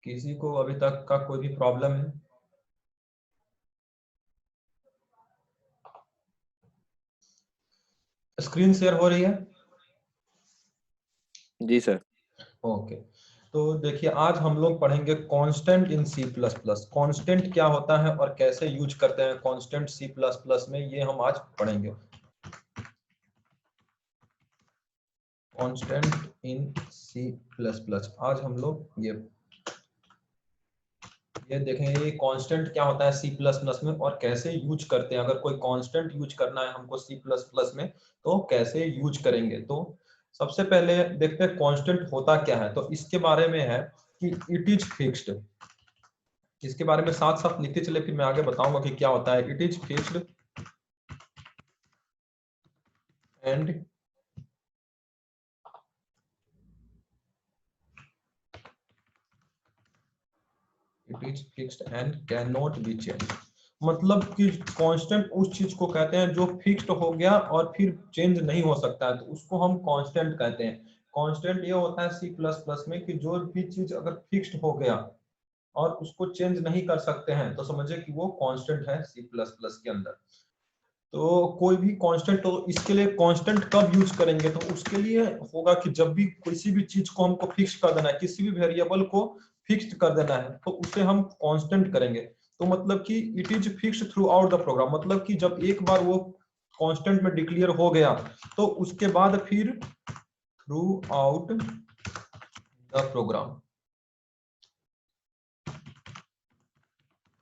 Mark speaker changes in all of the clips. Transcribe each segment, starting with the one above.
Speaker 1: किसी को अभी तक का कोई भी प्रॉब्लम है? स्क्रीन शेयर हो रही है?
Speaker 2: जी सर।
Speaker 1: ओके, तो देखिए आज हम लोग पढ़ेंगे constant in C plus plus. Constant क्या होता है और कैसे यूज करते हैं कांस्टेंट सी प्लस प्लस में, ये हम आज पढ़ेंगे। Constant in C plus plus आज हम लोग ये देखेंगे कांस्टेंट क्या होता है सी प्लस प्लस में और कैसे यूज करते हैं। अगर कोई कांस्टेंट यूज करना है हमको सी प्लस प्लस में तो कैसे यूज करेंगे। तो सबसे पहले देखते हैं कांस्टेंट होता क्या है। तो इसके बारे में है कि इट इज फिक्स्ड। इसके बारे में साथ साथ लिखते चले, फिर मैं आगे बताऊंगा कि क्या होता है। It is fixed and it is fixed and can not be change. मतलब कि कांस्टेंट उस चीज को कहते हैं जो फिक्स्ड हो गया और फिर चेंज नहीं हो सकता है, तो उसको हम कांस्टेंट कहते हैं। कांस्टेंट ये होता है सी प्लस प्लस में कि जो भी चीज अगर फिक्स्ड हो गया और उसको चेंज नहीं कर सकते हैं तो समझिए कि वो कांस्टेंट है सी प्लस प्लस के अंदर। तो कोई भी कांस्टेंट, तो इसके लिए कांस्टेंट कब यूज करेंगे, तो उसके लिए होगा कि जब भी किसी भी चीज को हमको फिक्स कर देना है, किसी भी वेरिएबल को फिक्स्ड कर देना है, तो उसे हम कांस्टेंट करेंगे। तो मतलब कि it is fixed throughout the program, मतलब कि जब एक बार वो कांस्टेंट में डिक्लेयर हो गया तो उसके बाद फिर throughout the program,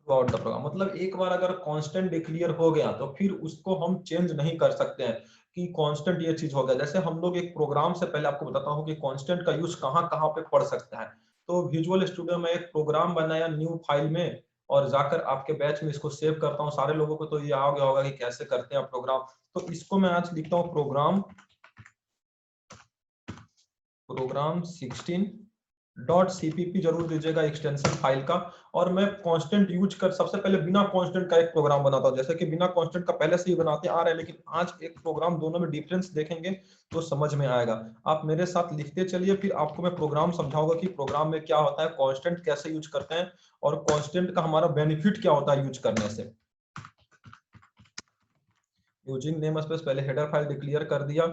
Speaker 1: throughout the program मतलब एक बार अगर कांस्टेंट डिक्लेयर हो गया तो फिर उसको हम चेंज नहीं कर सकते हैं कि कांस्टेंट ये चीज हो गया। जैसे हम लोग एक प्रोग्राम से पहले आपको बताता हूँ कि कांस्टेंट का यूज कहाँ कहाँ पे पड़ सकता है। तो विजुअल स्टूडियो में एक प्रोग्राम बनाया न्यू फाइल में और जाकर आपके बैच में इसको सेव करता हूँ। सारे लोगों को तो ये आ गया होगा कि कैसे करते हैं प्रोग्राम। तो इसको मैं आज लिखता हूँ प्रोग्राम 16 डॉट सीपीपी जरूर दीजिएगा एक्सटेंशन फाइल का। और मैं कांस्टेंट यूज कर सबसे पहले बिना कांस्टेंट का एक प्रोग्राम बनाता हूं। जैसे कि बिना कांस्टेंट का पहले से ही बनाते आ रहे हैं, लेकिन आज एक प्रोग्राम दोनों में डिफरेंस देखेंगे तो समझ में आएगा। आप मेरे साथ लिखते चलिए, फिर आपको मैं प्रोग्राम समझाऊंगा कि प्रोग्राम में क्या होता है, कांस्टेंट कैसे यूज करते हैं और कांस्टेंट का हमारा बेनिफिट क्या होता है यूज करने से। यूजिंग नेम स्पेस, पहले हेडर फाइल डिक्लेयर कर दिया,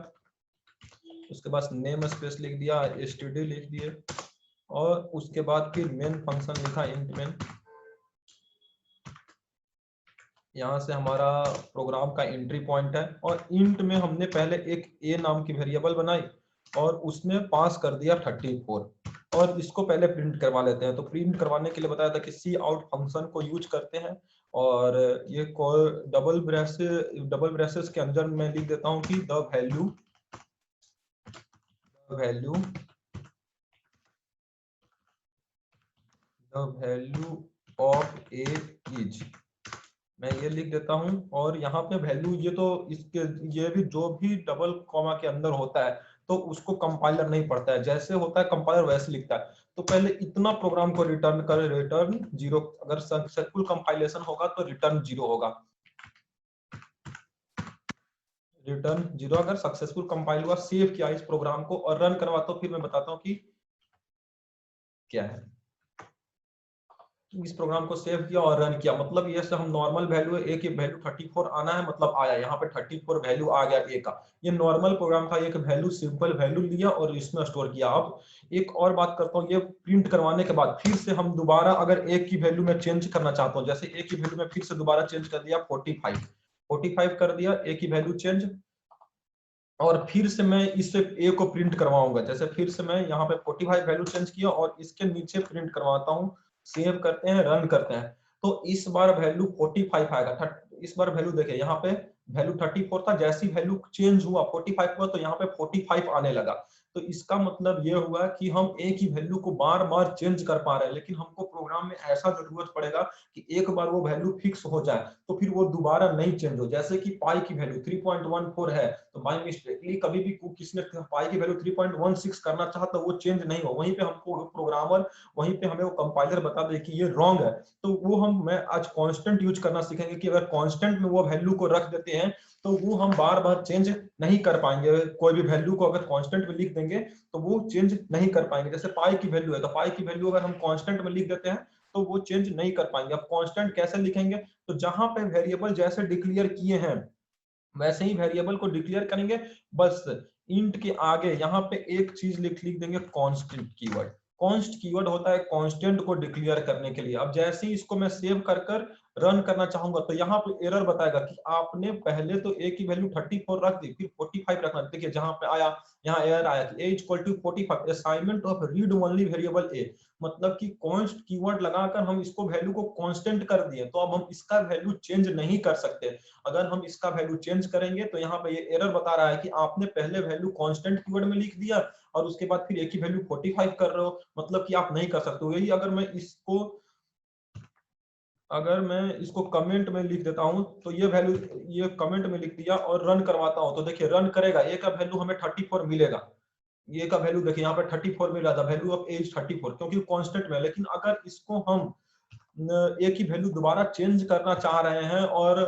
Speaker 1: उसके बाद नेम स्पेस लिख दिया, std लिख दिए और उसके बाद फिर मेन फंक्शन लिखा इंट मेन। यहाँ से हमारा प्रोग्राम का एंट्री पॉइंट है और इंट में हमने पहले एक ए नाम की वेरिएबल बनाई और उसमें पास कर दिया 34 और इसको पहले प्रिंट करवा लेते हैं। तो प्रिंट करवाने के लिए बताया था कि सी आउट फंक्शन को यूज करते हैं और ये डबल ब्रेसेस के अंदर मैं लिख देता हूँ कि the value of A is, मैं ये लिख देता हूं। और यहाँ पे वैल्यू ये तो इसके ये भी जो भी डबल कॉमा के अंदर होता है तो उसको कंपाइलर नहीं पढ़ता है, जैसे होता है कंपाइलर वैसे लिखता है। तो पहले इतना प्रोग्राम को रिटर्न करे, रिटर्न 0। अगर सक्सेसफुल कंपाइलेशन होगा तो रिटर्न 0 होगा, रिटर्न 0 अगर सक्सेसफुल कंपाइल हुआ। सेव किया इस प्रोग्राम को और रन करवाता हूँ, फिर मैं बताता हूँ कि क्या है। इस प्रोग्राम को सेव किया और रन किया, मतलब ये से हम नॉर्मल वैल्यू है ए की वैल्यू 34 आना है, मतलब आया यहाँ पे 34 वैल्यू आ गया ए का। ये नॉर्मल प्रोग्राम था, एक वैल्यू सिंपल वैल्यू लिया और इसमें स्टोर किया। अब एक और बात करता हूँ, ये प्रिंट करवाने के बाद फिर से हम दोबारा अगर ए की वैल्यू में चेंज करना चाहता हूँ, जैसे ए की वैल्यू में फिर से दोबारा चेंज कर दिया 45 कर दिया ए की वैल्यू चेंज, और फिर से मैं इससे ए को प्रिंट करवाऊंगा। जैसे फिर से मैं यहाँ पे 45 वैल्यू चेंज किया और इसके नीचे प्रिंट करवाता हूँ। सेव करते हैं, रन करते हैं, तो इस बार वैल्यू 45 आएगा। इस बार वैल्यू देखिए, यहाँ पे वैल्यू 34 था, जैसी वैल्यू चेंज हुआ 45 हुआ तो यहाँ पे 45 आने लगा। तो इसका मतलब ये हुआ कि हम ए की वैल्यू को बार बार चेंज कर पा रहे हैं, लेकिन हमको प्रोग्राम में ऐसा जरूरत पड़ेगा कि एक बार वो वैल्यू फिक्स हो जाए तो फिर वो दोबारा नहीं चेंज हो। जैसे कि पाई की वैल्यू 3.14 है, तो बाय मिस्टेकली कभी भी किसी ने पाई की वैल्यू 3.16 करना चाहा तो वो चेंज नहीं हो, वहीं पे हमको प्रोग्रामर वहीं पे हमें वो कंपाइलर बता दे कि ये रॉन्ग है। तो वो मैं आज कांस्टेंट यूज करना सीखेंगे कि अगर कांस्टेंट में वो वैल्यू को रख देते हैं तो वो हम बार बार चेंज नहीं कर पाएंगे। कोई भी वैल्यू को अगर कांस्टेंट में लिख देंगे तो वो चेंज नहीं कर पाएंगे। जैसे पाई की वैल्यू है, तो पाई की वैल्यू अगर हम कांस्टेंट में लिख देते हैं तो वो चेंज नहीं कर पाएंगे। अब कांस्टेंट कैसे लिखेंगे, तो जहां पे वेरिएबल जैसे डिक्लेयर किए हैं वैसे ही वेरिएबल को डिक्लेयर करेंगे, बस इंट के आगे यहाँ पे एक चीज लिख देंगे, कांस्टेंट कीवर्ड। कांस्ट कीवर्ड होता है कांस्टेंट को डिक्लेयर करने के लिए। अब जैसे ही इसको मैं सेव कर रन करना चाहूंगा तो यहाँ पे एरर बताएगा कि आपने पहले तो ए की वैल्यू 34 रख दी, फिर 45 रखना। देखिए जहां पे आया, यहाँ एरर आया कि a equal to 45 assignment of read only variable a, मतलब कि कॉन्स्ट कीवर्ड लगाकर हम इसको वैल्यू को कांस्टेंट कर दिए, तो अब हम इसका वैल्यू चेंज नहीं कर सकते। अगर हम इसका वैल्यू चेंज करेंगे तो यहाँ पे ये एरर बता रहा है कि आपने पहले वैल्यू कांस्टेंट कीवर्ड में लिख दिया और उसके बाद फिर एक ही वैल्यू 45 कर रहे हो, मतलब कि आप नहीं कर सकते। यही अगर मैं इसको कमेंट में लिख देता हूं तो ये वैल्यू, ये कमेंट में लिख दिया और रन करवाता हूं तो देखिए रन करेगा, ए का वैल्यू हमें 34 मिलेगा। ये का वैल्यू देखिए यहाँ पे 34 मिल रहा था, वैल्यू ऑफ एज 34, क्योंकि कांस्टेंट में। लेकिन अगर इसको हम ए की वैल्यू दोबारा चेंज करना चाह रहे हैं और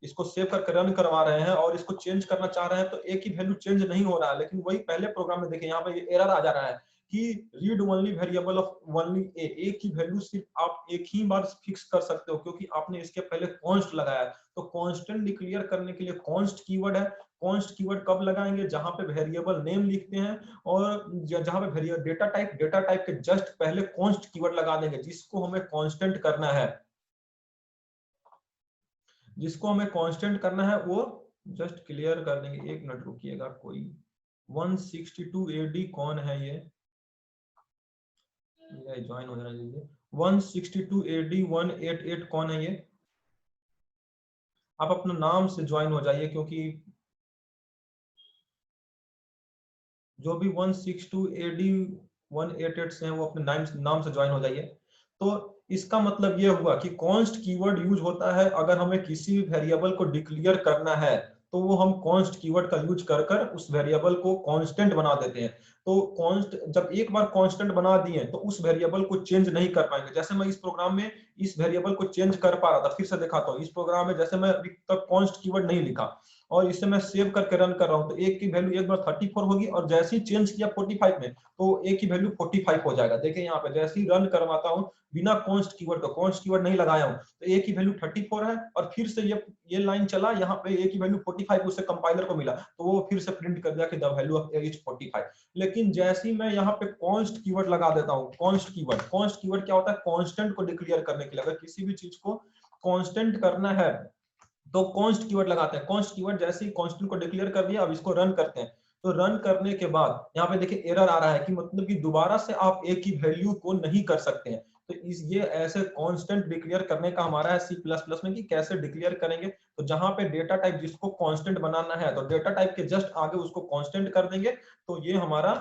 Speaker 1: इसको सेव करके रन करवा रहे हैं और इसको चेंज करना चाह रहे हैं तो ए की वैल्यू चेंज नहीं हो रहा है। लेकिन वही पहले प्रोग्राम में देखिए यहाँ पे एरर आ जा रहा है कि read only variable of only a की वैल्यू सिर्फ आप एक ही बार फिक्स कर सकते हो, क्योंकि आपने इसके पहले कॉन्स्ट लगाया है। तो कांस्टेंट डिक्लेयर करने के लिए कॉन्स्ट कीवर्ड है। कॉन्स्ट कीवर्ड कब लगाएंगे, जहां पे वेरिएबल नेम लिखते हैं और जहां पे वेरिएबल डेटा टाइप के जस्ट पहले कॉन्स्ट कीवर्ड लगा देंगे, जिसको हमें कांस्टेंट करना है। जिसको हमें कांस्टेंट करना है वो जस्ट क्लियर कर देंगे। एक मिनट रुकिएगा, कोई 162 AD कौन है ये ज्वाइन हो जाना चाहिए। 162 AD 188 कौन है ये? आप अपना नाम से ज्वाइन हो जाइए, क्योंकि जो भी 162 AD 188 से हैं वो अपने नाम से ज्वाइन हो जाइए। तो इसका मतलब ये हुआ कि कॉन्स्ट कीवर्ड यूज होता है अगर हमें किसी वेरिएबल को डिक्लेयर करना है, तो वो हम कॉन्स्ट कीवर्ड का यूज कर उस वेरिएबल को कांस्टेंट बना देते हैं। तो कॉन्स्ट जब एक बार कांस्टेंट बना दिए तो उस वेरिएबल को चेंज नहीं कर पाएंगे। जैसे मैं इस प्रोग्राम में इस वेरिएबल को चेंज कर पा रहा था, फिर से दिखाता हूँ। इस प्रोग्राम में जैसे मैं अभी तक कॉन्स्ट कीवर्ड नहीं लिखा और इसे मैं सेव करके रन कर रहा हूँ, तो एक की वैल्यू एक बार 34 होगी और जैसे ही चेंज किया 45 में तो एक की वैल्यू 45 हो जाएगा। देखिए यहाँ पे जैसे ही रन करवाता हूँ बिना कॉन्स्ट कीवर्ड का, कॉन्स्ट कीवर्ड नहीं लगाया हूँ, तो ए की वैल्यू 34 है और फिर से ये लाइन चला, यहाँ पे ए की वैल्यू 45 उससे कंपाइलर को मिला तो वो फिर से प्रिंट कर दिया कि the value of A is 45। लेकिन जैसे ही मैं यहाँ पे कॉन्स्ट कीवर्ड लगा देता हूँ, कॉन्स्ट कीवर्ड क्या होता है, कांस्टेंट को डिक्लेयर करने के लिए। अगर किसी भी चीज को कांस्टेंट करना है तो कॉन्स्ट कीवर्ड लगाते हैं। कॉन्स्ट कीवर्ड जैसे ही कांस्टेंट को डिक्लेयर कर दिया, अब इसको रन करते हैं तो रन करने के बाद यहाँ पे देखिए एरर आ रहा है कि मतलब कि दोबारा से आप ए की वैल्यू को नहीं कर सकते हैं। तो ये ऐसे कांस्टेंट डिक्लेयर करने का हमारा है C++ में कि कैसे डिक्लेयर करेंगे। तो जहां पे डेटा टाइप जिसको कांस्टेंट बनाना है तो डेटा टाइप के जस्ट आगे उसको कांस्टेंट कर देंगे, तो ये हमारा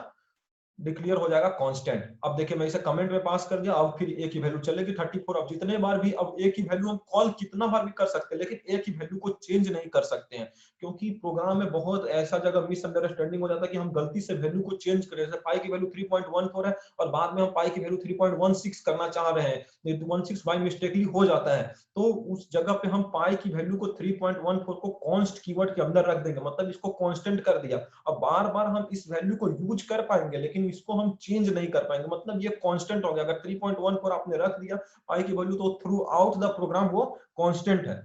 Speaker 1: डिक्लेयर हो जाएगा कांस्टेंट। अब देखिए मैं इसे कमेंट में पास कर दिया, अब फिर ए की वैल्यू चलेगी 34। अब जितने बार भी, अब ए की वैल्यू हम कॉल कितना बार भी कर सकते हैं, लेकिन ए की वैल्यू को चेंज नहीं कर सकते हैं, क्योंकि प्रोग्राम में बहुत ऐसा जगह मिसअंडरस्टैंडिंग हो जाता है कि हम गलती से वैल्यू को चेंज करें। जैसे पाई की वैल्यू 3.14 है और बाद में हम पाई की वैल्यू 3.16 करना चाह रहे हैं, 16 बाय मिस्टेकली हो जाता है, तो उस जगह पे हम पाई की वैल्यू को 3.14 को कांस्ट कीवर्ड के अंदर रख देंगे, मतलब इसको कांस्टेंट कर दिया। अब बार बार हम इस वैल्यू को यूज कर पाएंगे लेकिन इसको हम चेंज नहीं कर पाएंगे, मतलब ये कांस्टेंट हो गया। अगर 3.14 आपने रख दिया पाई की वैल्यू, तो थ्रू आउट द प्रोग्राम वो कांस्टेंट है।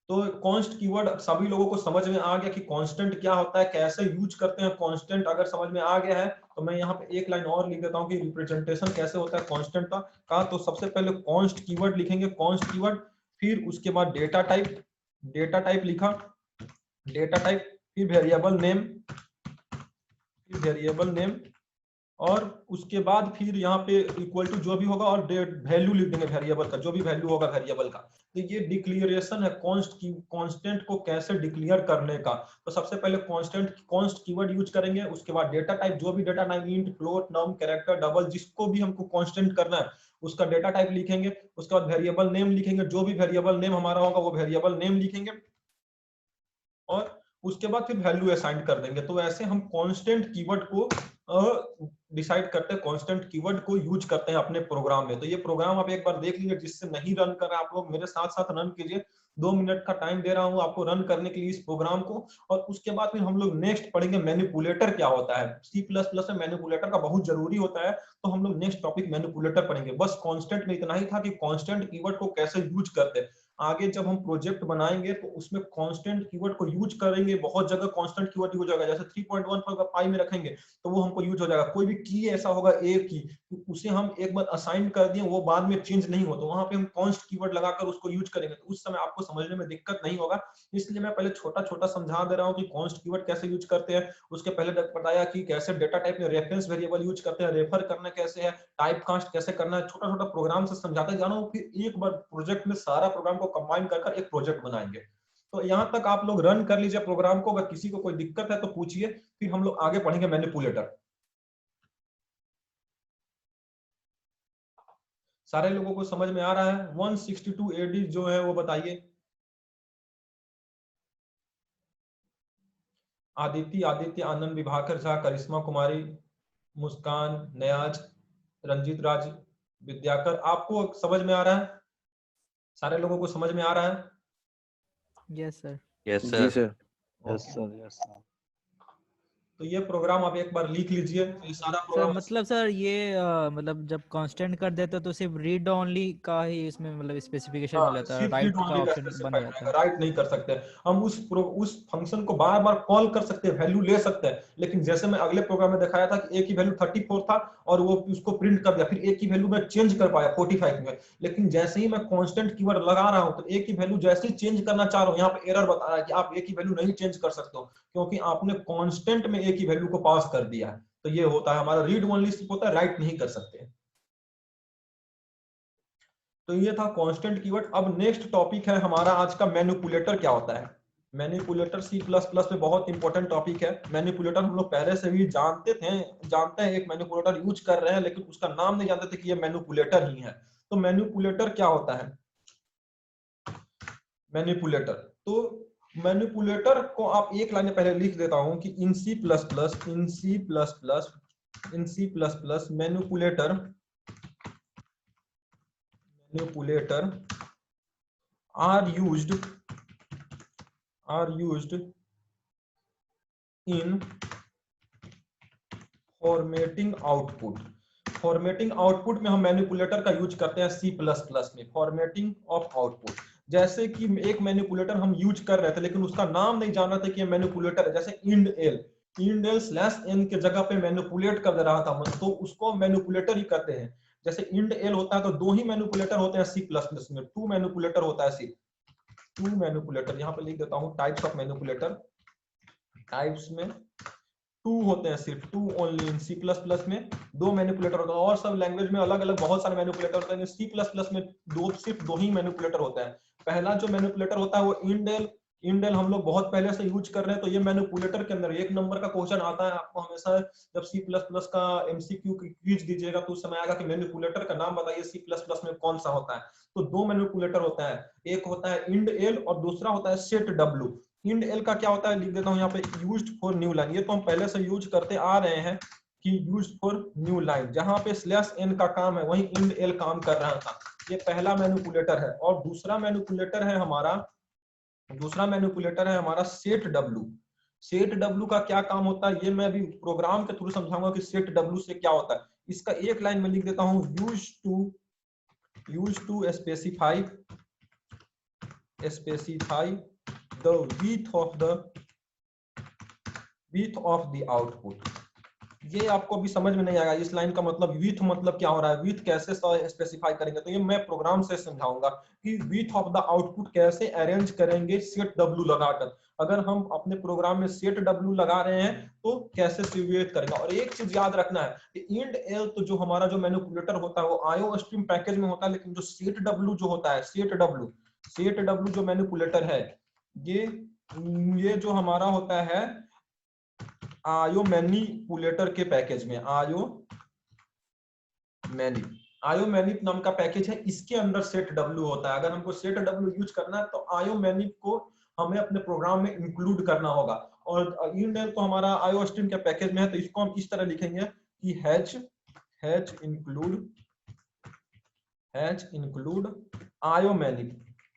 Speaker 1: तो कांस्ट कीवर्ड सभी लोगों को समझ में आ गया कि कांस्टेंट क्या होता है, कैसे यूज करते हैं कांस्टेंट। अगर समझ में आ गया है तो मैं यहाँ पे एक लाइन और लिख देता हूँ कि रिप्रेजेंटेशन कैसे होता है कांस्टेंट का। तो सबसे पहले कांस्ट कीवर्ड लिखेंगे, कांस्ट कीवर्ड, फिर उसके बाद डेटा टाइप लिखा, डेटा टाइप, फिर वेरिएबल नेम, और उसके बाद फिर यहाँ पे इक्वल टू जो भी होगा और वैल्यू लिख देंगे वेरिएबल का, जो भी वैल्यू होगा वेरिएबल का। तो ये डिक्लेरेशन है कांस्टेंट को कैसे डिक्लेयर करने का। तो सबसे पहले कांस्ट कीवर्ड यूज करेंगे, उसके बाद डेटा टाइप, जो भी डेटा टाइप, इंट, फ्लोट, नम, कैरेक्टर, डबल, जिसको भी हमको कांस्टेंट करना है उसका डेटा टाइप लिखेंगे। उसके बाद वेरिएबल नेम लिखेंगे, जो भी वेरिएबल नेम हमारा होगा वो वेरिएबल नेम लिखेंगे और उसके बाद फिर वैल्यू असाइन कर देंगे। तो ऐसे हम कांस्टेंट कीवर्ड को डिसाइड करते हैं, कांस्टेंट कीवर्ड को यूज करते हैं अपने प्रोग्राम में। तो ये प्रोग्राम आप एक बार देख लीजिए, जिससे नहीं रन कर रहे आप लोग मेरे साथ साथ रन कीजिए, 2 मिनट का टाइम दे रहा हूँ आपको रन करने के लिए इस प्रोग्राम को, और उसके बाद फिर हम लोग नेक्स्ट पढ़ेंगे मैनिपुलेटर क्या होता है। सी प्लस प्लस में मैनिपुलेटर का बहुत जरूरी होता है, तो हम लोग नेक्स्ट टॉपिक मैनिपुलेटर पढ़ेंगे। बस कांस्टेंट में इतना ही था कि कांस्टेंट कीवर्ड को कैसे यूज करते हैं। आगे जब हम प्रोजेक्ट बनाएंगे तो उसमें कांस्टेंट कीवर्ड को यूज करेंगे, बहुत जगह कांस्टेंट कीवर्ड यूज होगा, जैसे 3.1 पर पाई में रखेंगे तो वो हमको यूज हो जाएगा। कोई भी की ऐसा होगा ए की, उसे हम एक बार असाइन कर दिए, वो बाद में चेंज नहीं होता, वहां पे हम कॉन्स्ट कीवर्ड लगाकर उसको यूज करेंगे, तो उस समय आपको समझने में दिक्कत नहीं होगा। इसलिए मैं पहले छोटा छोटा समझा दे रहा हूँ कि कॉन्स्ट कीवर्ड कैसे यूज करते हैं। उसके पहले बताया कि कैसे डेटा टाइप में रेफरेंस वेरिएबल यूज करते हैं, रेफर करना कैसे है, टाइप कास्ट कैसे करना है, छोटा छोटा प्रोग्राम से समझाते जा रहा हूँ। फिर एक बार प्रोजेक्ट में सारा प्रोग्राम को कंबाइन कर एक प्रोजेक्ट बनाएंगे। तो यहाँ तक आप लोग रन कर लीजिए प्रोग्राम को, अगर किसी को कोई दिक्कत है तो पूछिए, फिर हम लोग आगे पढ़ेंगे मैनिपुलेटर। सारे लोगों को समझ में आ रहा है? 162 एडी जो है वो बताइए। आदित्य, आदित्य, आनंद, विभाकर झा, करिश्मा कुमारी, मुस्कान, नयाज, रंजीत राज, विद्याकर, आपको समझ में आ रहा है? सारे लोगों को समझ में आ रहा है?
Speaker 2: Yes sir.
Speaker 3: Yes
Speaker 4: ji
Speaker 3: sir.
Speaker 4: Sir. Yes sir, yes sir.
Speaker 1: तो ये प्रोग्राम आप एक बार लिख लीजिए, ये सारा
Speaker 2: सर
Speaker 1: प्रोग्राम।
Speaker 2: मतलब सर ये मतलब जब कांस्टेंट कर देते तो सिर्फ रीड ओनली का ही इसमें मतलब स्पेसिफिकेशन
Speaker 1: हाँ,
Speaker 2: मिल जाता है,
Speaker 1: सिर्फ रीड
Speaker 2: राइट का
Speaker 1: ओनली का
Speaker 2: ऑप्शन बंद हो
Speaker 1: स्पेसिफाइड
Speaker 2: जाता
Speaker 1: रहेगा,
Speaker 2: है।
Speaker 1: राइट नहीं कर सकते। हम उस फंक्शन को बार बार कॉल कर सकते हैं, वैल्यू ले सकते हैं, लेकिन जैसे मैं अगले प्रोग्राम में दिखाया था कि ए की वैल्यू 34 था और वो उसको प्रिंट कर दिया, फिर ए की वैल्यू में चेंज कर पाया 45 में, लेकिन जैसे ही मैं कांस्टेंट कीवर्ड लगा रहा हूं तो ए की वैल्यू जैसे ही चेंज करना चाह रहा हूं, यहाँ पे एरर बता रहा है कि आप ए की वैल्यू नहीं चेंज कर सकते हो, क्योंकि आपने कांस्टेंट में ए की वैल्यू को पास कर दिया है। तो ये होता है हमारा रीड ओनली होता है, राइट नहीं कर सकते। तो ये था कांस्टेंट कीवर्ड। अब नेक्स्ट टॉपिक है हमारा आज का, मैनिपुलेटर क्या होता है। मैनिपुलेटर सी प्लस प्लस में बहुत इंपॉर्टेंट टॉपिक है। मैनिपुलेटर हम लोग पहले से भी जानते हैं एक मैनिपुलेटर यूज कर रहे हैं, लेकिन उसका नाम नहीं जानते थे कि ये मैनिपुलेटर ही है। तो मैनिपुलेटर क्या होता है? मैनिपुलेटर, तो मैनिपुलेटर को आप एक लाइन पहले लिख देता हूं कि in C plus plus manipulator are used in formatting output. Formatting output में हम मैनिपुलेटर का यूज करते हैं सी प्लस प्लस में, फॉर्मेटिंग ऑफ आउटपुट। जैसे कि एक मैनिपुलेटर हम यूज कर रहे थे लेकिन उसका नाम नहीं जान रहे थे कि ये मैनिपुलेटर है, जैसे इंड एल स्लैश एन के जगह पे मैनिपुलेट कर दे रहा था, तो उसको मैनिपुलेटर ही कहते हैं। जैसे इंड एल होता है तो 2 ही मैनिपुलेटर होते हैं सी प्लस प्लस में, 2 मैनिपुलेटर होता है सी, 2 मैनिपुलेटर। यहाँ पे लिख देता हूँ टाइप्स ऑफ मैनिपुलेटर। टाइप्स में 2 होते हैं, सिर्फ 2 only in C plus plus में 2 मैनिपुलेटर होता है, और सब लैंग्वेज में अलग अलग बहुत सारे मैनिपुलेटर होते हैं। सी प्लस प्लस में सिर्फ 2 ही मैनिपुलेटर होता है। पहला जो मैनिपुलेटर होता है वो इंडेल हम लोग बहुत पहले से यूज कर रहे हैं। तो ये मैनिपुलेटर के अंदर 1 नंबर का क्वेश्चन आता है आपको हमेशा, जब सी प्लस प्लस का एमसीक्यू क्विज दीजिएगा तो उस समय आएगा कि मैनिपुलेटर का नाम बताइए सी प्लस प्लस में कौन सा होता है। तो 2 मैनिपुलेटर होता है, एक होता है इंड एल और दूसरा होता है सेट डब्ल्यू। इंड एल का क्या होता है लिख देता हूं यहाँ पे, यूज्ड फॉर न्यू लाइन। ये तो हम पहले से यूज करते आ रहे हैं कि यूज्ड फॉर न्यू लाइन, जहां पे स्लैश एन का काम है वहीं इंड एल काम कर रहा था। ये पहला मैनिपुलेटर है। और दूसरा मैनिपुलेटर है हमारा सेट डब्ल्यू। सेट डब्ल्यू का क्या काम होता है ये मैं अभी प्रोग्राम के थ्रू समझाऊंगा कि सेट डब्ल्यू से क्या होता है। इसका एक लाइन में लिख देता हूं, use to specify the width of the output। ये आपको अभी समझ में नहीं आएगा इस लाइन का मतलब, विथ मतलब क्या हो रहा है, विथ कैसे स्पेसिफाई करेंगे, तो ये मैं प्रोग्राम से समझाऊंगा कि विथ ऑफ द आउटपुट कैसे अरेंज करेंगे सेट डब्ल्यू लगाकर। अगर हम अपने प्रोग्राम में सेट डब्ल्यू लगा रहे हैं तो कैसे सिमुलेट करेंगे। और एक चीज याद रखना है कि इंड एल तो जो हमारा जो मैनिपुलेटर होता है वो आईओ स्ट्रीम पैकेज में होता है, लेकिन जो सेट डब्ल्यू जो होता है, सेट डब्ल्यू जो मैनिपुलेटर है, ये जो हमारा होता है आयो मैनिपुलेटर के पैकेज में, आयो मैनिप नाम का पैकेज है, इसके अंदर सेट डब्ल्यू होता है। अगर हमको सेट डब्ल्यू यूज करना है तो आयो मैनिप को हमें अपने प्रोग्राम में इंक्लूड करना होगा। और इंडेल तो हमारा आयो स्ट्रीम के पैकेज में है, तो इसको हम इस तरह लिखेंगे कि हैच इंक्लूड आयो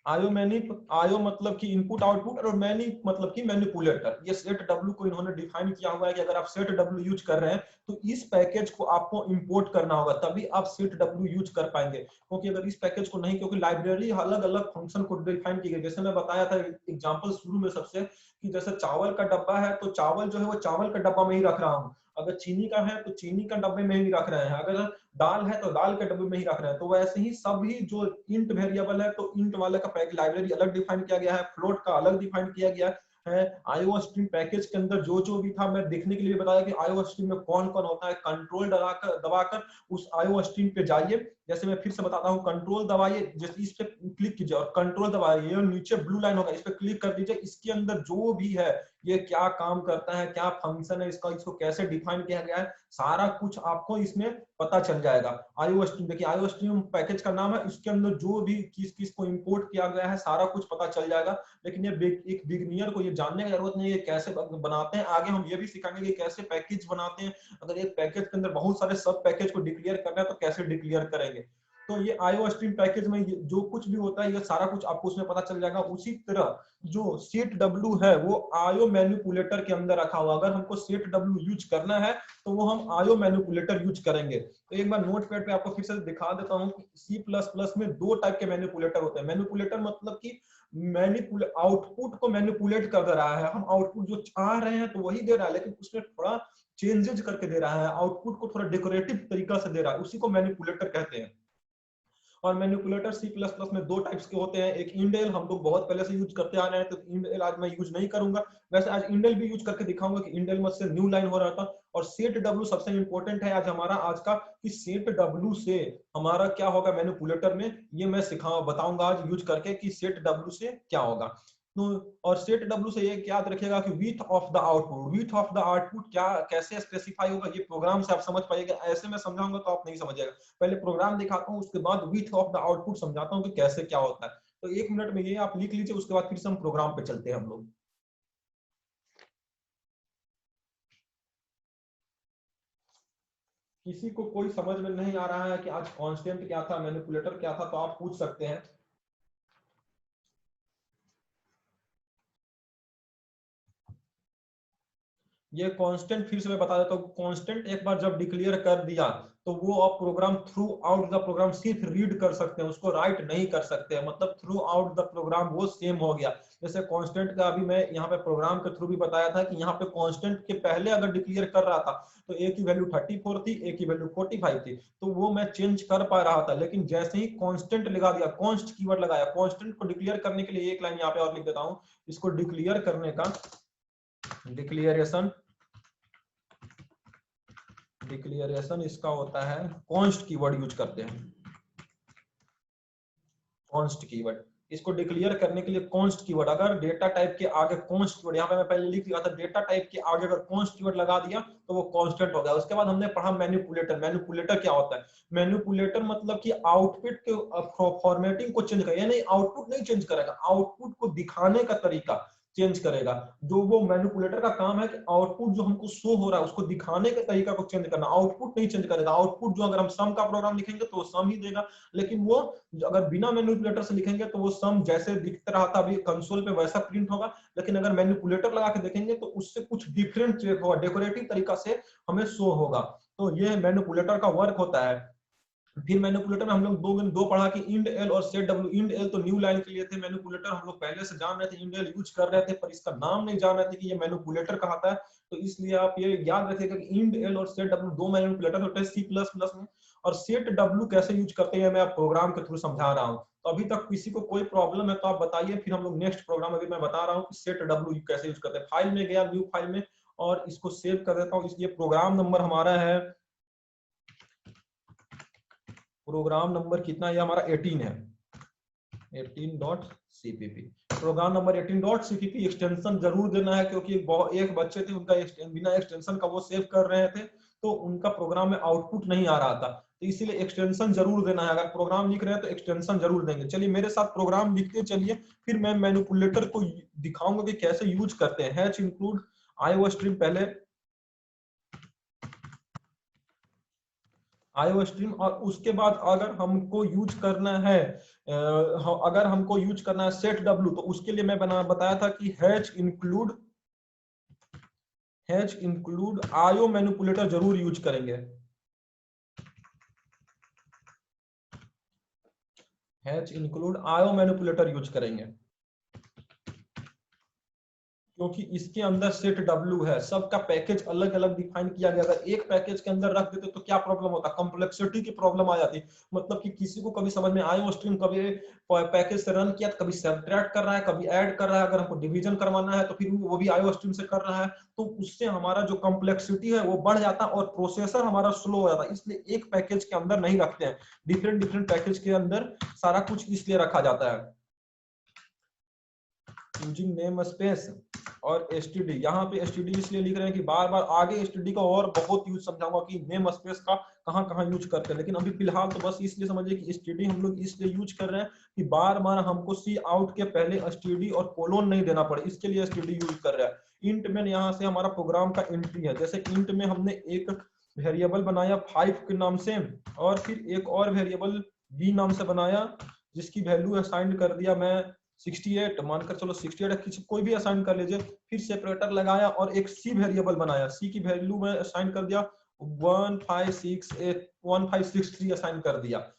Speaker 1: आयो मतलब कि इनपुट आउटपुट, और मैनी मतलब कि मैनिपुलेटर। ये सेट डब्ल्यू को इन्होंने डिफाइन किया हुआ है कि अगर आप सेट डब्ल्यू यूज कर रहे हैं तो इस पैकेज को आपको इंपोर्ट करना होगा, तभी आप सेट डब्ल्यू यूज कर पाएंगे। क्योंकि अगर इस पैकेज को नहीं, क्योंकि लाइब्रेरी अलग अलग फंक्शन को डिफाइन की गई, जैसे मैं बताया था एग्जांपल शुरू में सबसे, कि जैसे चावल का डब्बा है तो चावल जो है वो चावल का डब्बा में ही रख रहा हूँ, अगर चीनी का है तो चीनी का डब्बे में ही रख रहे हैं, अगर दाल है तो दाल के डब्बे में ही रख रहे हैं। तो वैसे ही सभी जो इंट वेरिएबल है तो इंट वाले का पैकेज लाइब्रेरी अलग डिफाइन किया गया है, फ्लोट का अलग डिफाइन किया गया है। आईओ स्ट्रीम पैकेज के अंदर जो जो भी था मैं देखने के लिए बताया कि आईओ स्ट्रीम में कौन कौन होता है। कंट्रोल दबाकर उस आईओ स्ट्रीम पे जाइए, जैसे मैं फिर से बताता हूँ, कंट्रोल दबाइए, जैसे इस पे क्लिक कीजिए और कंट्रोल दबाइए, नीचे ब्लू लाइन होगा इस पे क्लिक कर दीजिए। इसके अंदर जो भी है ये क्या काम करता है, क्या फंक्शन है इसका, इसको कैसे डिफाइन किया गया है, सारा कुछ आपको इसमें पता चल जाएगा। आईओ स्ट्रीम, देखिए आईओ स्ट्रीम पैकेज का नाम है, इसके अंदर जो भी किस किस को इंपोर्ट किया गया है सारा कुछ पता चल जाएगा। लेकिन ये एक बिगिनियर को ये जानने की जरूरत नहीं है कैसे बनाते हैं, आगे हम ये भी सिखाएंगे कि कैसे पैकेज बनाते हैं। अगर एक पैकेज के अंदर बहुत सारे सब पैकेज को डिक्लेयर करना है तो कैसे डिक्लेयर करेंगे। तो ये आईओ स्ट्रीम पैकेज में जो कुछ भी होता है ये सारा कुछ आपको उसमें पता चल जाएगा। उसी तरह जो सेट डब्ल्यू है वो आईओ मैनिपुलेटर के अंदर रखा हुआ, अगर हमको सेट डब्ल्यू यूज करना है तो वो हम आईओ मैनिपुलेटर यूज करेंगे। तो एक बार नोटपैड पे आपको फिर से दिखा देता हूँ कि C++ में दो टाइप के मैनिपुलेटर होते हैं। मैनिपुलेटर मतलब कि आउटपुट को मैनिपुलेट कर दे रहा है, हम आउटपुट जो चाह रहे हैं तो वही दे रहा है, लेकिन उसमें थोड़ा चेंजेस करके दे रहा है, आउटपुट को थोड़ा डेकोरेटिव तरीका से दे रहा है, उसी को मैनिपुलेटर कहते हैं। और मैनिपुलेटर C++ में दो टाइप्स के होते हैं, एक इंडेल हम लोग बहुत पहले से यूज करते आ रहे हैं, तो इंडेल आज मैं यूज नहीं करूंगा। वैसे आज इंडेल भी यूज करके दिखाऊंगा कि इंडेल में से न्यू लाइन हो रहा था। और सेट डब्ल्यू सबसे इंपॉर्टेंट है आज हमारा आज का, कि सेट डब्ल्यू से हमारा क्या होगा मैनिपुलेटर में, ये मैं बताऊंगा आज यूज करके कि सेट डब्ल्यू से क्या होगा। और सेट डब्ल्यू से ये याद रखिएगा कि width of the output, width of the output क्या कैसे स्पेसिफाई होगा, ये प्रोग्राम से आप समझ पाइएगा, ऐसे मैं समझाऊंगा तो आप नहीं समझिएगा। पहले प्रोग्राम दिखाता हूँ उसके बाद विथ ऑफ द आउटपुट समझाता हूँ कि कैसे क्या होता है। तो 1 मिनट में ये आप लिख लीजिए, उसके बाद फिर से हम प्रोग्राम पे चलते हैं हम लोग। किसी को कोई समझ में नहीं आ रहा है कि आज कांस्टेंट क्या था, मैनिपुलेटर क्या था, तो आप पूछ सकते हैं। ये कांस्टेंट फिर से मैं बता देता हूँ, कांस्टेंट एक बार जब डिक्लेयर कर दिया तो वो आप program throughout the program सिर्फ रीड कर सकते हैं, उसको राइट नहीं कर सकते हैं, मतलब थ्रू आउट द प्रोग्राम वो सेम हो गया। जैसे कांस्टेंट का अभी मैं यहाँ पे प्रोग्राम के थ्रू भी बताया था कि यहाँ पे कांस्टेंट के पहले अगर डिक्लेयर कर रहा था तो एक की वैल्यू 34 थी, एक की वैल्यू 45 थी, तो वो मैं चेंज कर पा रहा था। लेकिन जैसे ही कांस्टेंट लगा दिया, कॉन्स्ट कीवर्ड लगाया, कांस्टेंट को डिक्लेयर करने के लिए एक लाइन यहाँ पे और लिख देता हूँ, इसको डिक्लेयर करने का डिक्लेरेशन इसका होता है कॉन्स्ट कीवर्ड यूज करते हैं। कॉन्स्ट कीवर्ड, इसको डिक्लेयर करने के लिए कॉन्स्ट कीवर्ड, अगर डेटा टाइप के आगे कॉन्स्ट कीवर्ड, यहाँ पे मैं पहले लिख दिया था, डेटा टाइप के आगे अगर कॉन्स्ट कीवर्ड लगा दिया तो वो कांस्टेंट हो गया। उसके बाद हमने पढ़ा मैनिपुलेटर। मैनिपुलेटर क्या होता है? मैनिपुलेटर मतलब कि आउटपुट के फॉर्मेटिंग को चेंज करेगा, यानी आउटपुट नहीं चेंज करेगा, आउटपुट को दिखाने का तरीका चेंज करेगा। जो वो मैनिपुलेटर का काम है कि आउटपुट जो हमको शो हो रहा है उसको दिखाने के तरीका को चेंज करना, आउटपुट नहीं चेंज करेगा। आउटपुट जो अगर हम सम का प्रोग्राम लिखेंगे तो सम ही देगा, लेकिन वो अगर बिना मैनिपुलेटर से लिखेंगे तो वो सम जैसे दिखता रहा था अभी कंसोल पे वैसा प्रिंट होगा, लेकिन अगर मैनिपुलेटर लगा के देखेंगे तो उससे कुछ डिफरेंट होगा, डेकोरेटिव तरीका से हमें शो होगा। तो ये मैनिपुलेटर का वर्क होता है। फिर मैनिपुलेटर में हम लोग दो पढ़ा कि इंड एल और सेट डब्ल्यू। इंड एल तो न्यू लाइन के लिए थे, मैनिपुलेटर हम लोग पहले से जान रहे थे, इंड एल यूज कर रहे थे, पर इसका नाम नहीं जान रहे थे कि ये मैनिपुलेटर कहता है। तो इसलिए आप ये याद रखिएगा कि इंड एल और सेट डब्ल्यू दो मैनिपुलेटर होते हैं C++ में। और सेट डब्ल्यू कैसे यूज करते हैं मैं प्रोग्राम के थ्रू समझा रहा हूँ। तो अभी तक किसी को कोई प्रॉब्लम है तो आप बताइए, फिर हम लोग नेक्स्ट प्रोग्राम अभी मैं बता रहा हूँ कि सेट डब्ल्यू कैसे यूज करते हैं। फाइल में गया, न्यू फाइल में, और इसको सेव कर देता हूँ। इसलिए प्रोग्राम नंबर हमारा है, प्रोग्राम नंबर कितना है? हमारा 18 है, 18.cpp। Programme number 18.cpp। Extension जरूर देना है, क्योंकि एक बच्चे थे उनका बिना एक्सटेंशन का वो सेव कर रहे थे तो उनका प्रोग्राम में आउटपुट नहीं आ रहा था, तो इसीलिए एक्सटेंशन जरूर देना है। अगर प्रोग्राम लिख रहे हैं तो एक्सटेंशन जरूर देंगे। चलिए मेरे साथ प्रोग्राम लिखते चलिए, फिर मैं मैनिपुलेटर को दिखाऊंगा कि कैसे यूज करते हैं। हैश इंक्लूड आईओ स्ट्रीम, पहले आईओ स्ट्रीम। और उसके बाद अगर हमको यूज करना है अगर हमको यूज करना है सेट डब्ल्यू, तो उसके लिए मैं बताया था कि हैच इंक्लूड आईओ मैनिपुलेटर जरूर यूज करेंगे। Hatch include IO manipulator use करेंगे, क्योंकि इसके अंदर सेट डब्ल्यू है, सबका पैकेज अलग अलग डिफाइन किया गया। अगर एक पैकेज के अंदर रख देते तो क्या प्रॉब्लम होता, कॉम्प्लेक्सिटी की प्रॉब्लम आ जाती। मतलब कि किसी को कभी समझ में आईओ स्ट्रीम कभी पैकेज से रन किया, कभी सब्ट्रैक्ट कर रहा है, कभी ऐड कर रहा है, अगर हमको डिवीजन करवाना है तो फिर वो भी आईओ स्ट्रीम से कर रहा है, तो उससे हमारा जो कॉम्प्लेक्सिटी है वो बढ़ जाता है और प्रोसेसर हमारा स्लो हो जाता है। इसलिए एक पैकेज के अंदर नहीं रखते हैं, डिफरेंट डिफरेंट पैकेज के अंदर सारा कुछ इसलिए रखा जाता है। यूजिंग नेम स्पेस और एसटीडी, यहाँ पे एसटीडी इसलिए लिख रहे हैं कि बार बार आगे एसटीडी का और बहुत यूज समझाऊंगा कि नेम स्पेस का कहां कहां यूज करते हैं, लेकिन अभी फिलहाल तो बस इसलिए समझिए कि एसटीडी हम लोग इसलिए यूज कर रहे हैं कि बार बार हमको सी आउट के पहले एसटीडी और कोलोन नहीं देना पड़े, इसके लिए एसटीडी यूज कर रहे हैं। इंट में यहाँ से हमारा प्रोग्राम का एंट्री है, जैसे इंट में हमने एक वेरिएबल बनाया 5 के नाम से, और फिर एक और वेरिएबल बी नाम से बनाया जिसकी वैल्यू असाइन कर दिया मैं 68, मानकर चलो 68 कोई भी असाइन कर लीजिए। फिर सेपरेटर लगाया और एक सी वेरिएबल बनाया, सी की वैल्यू में असाइन कर दिया 1563 असाइन कर दिया।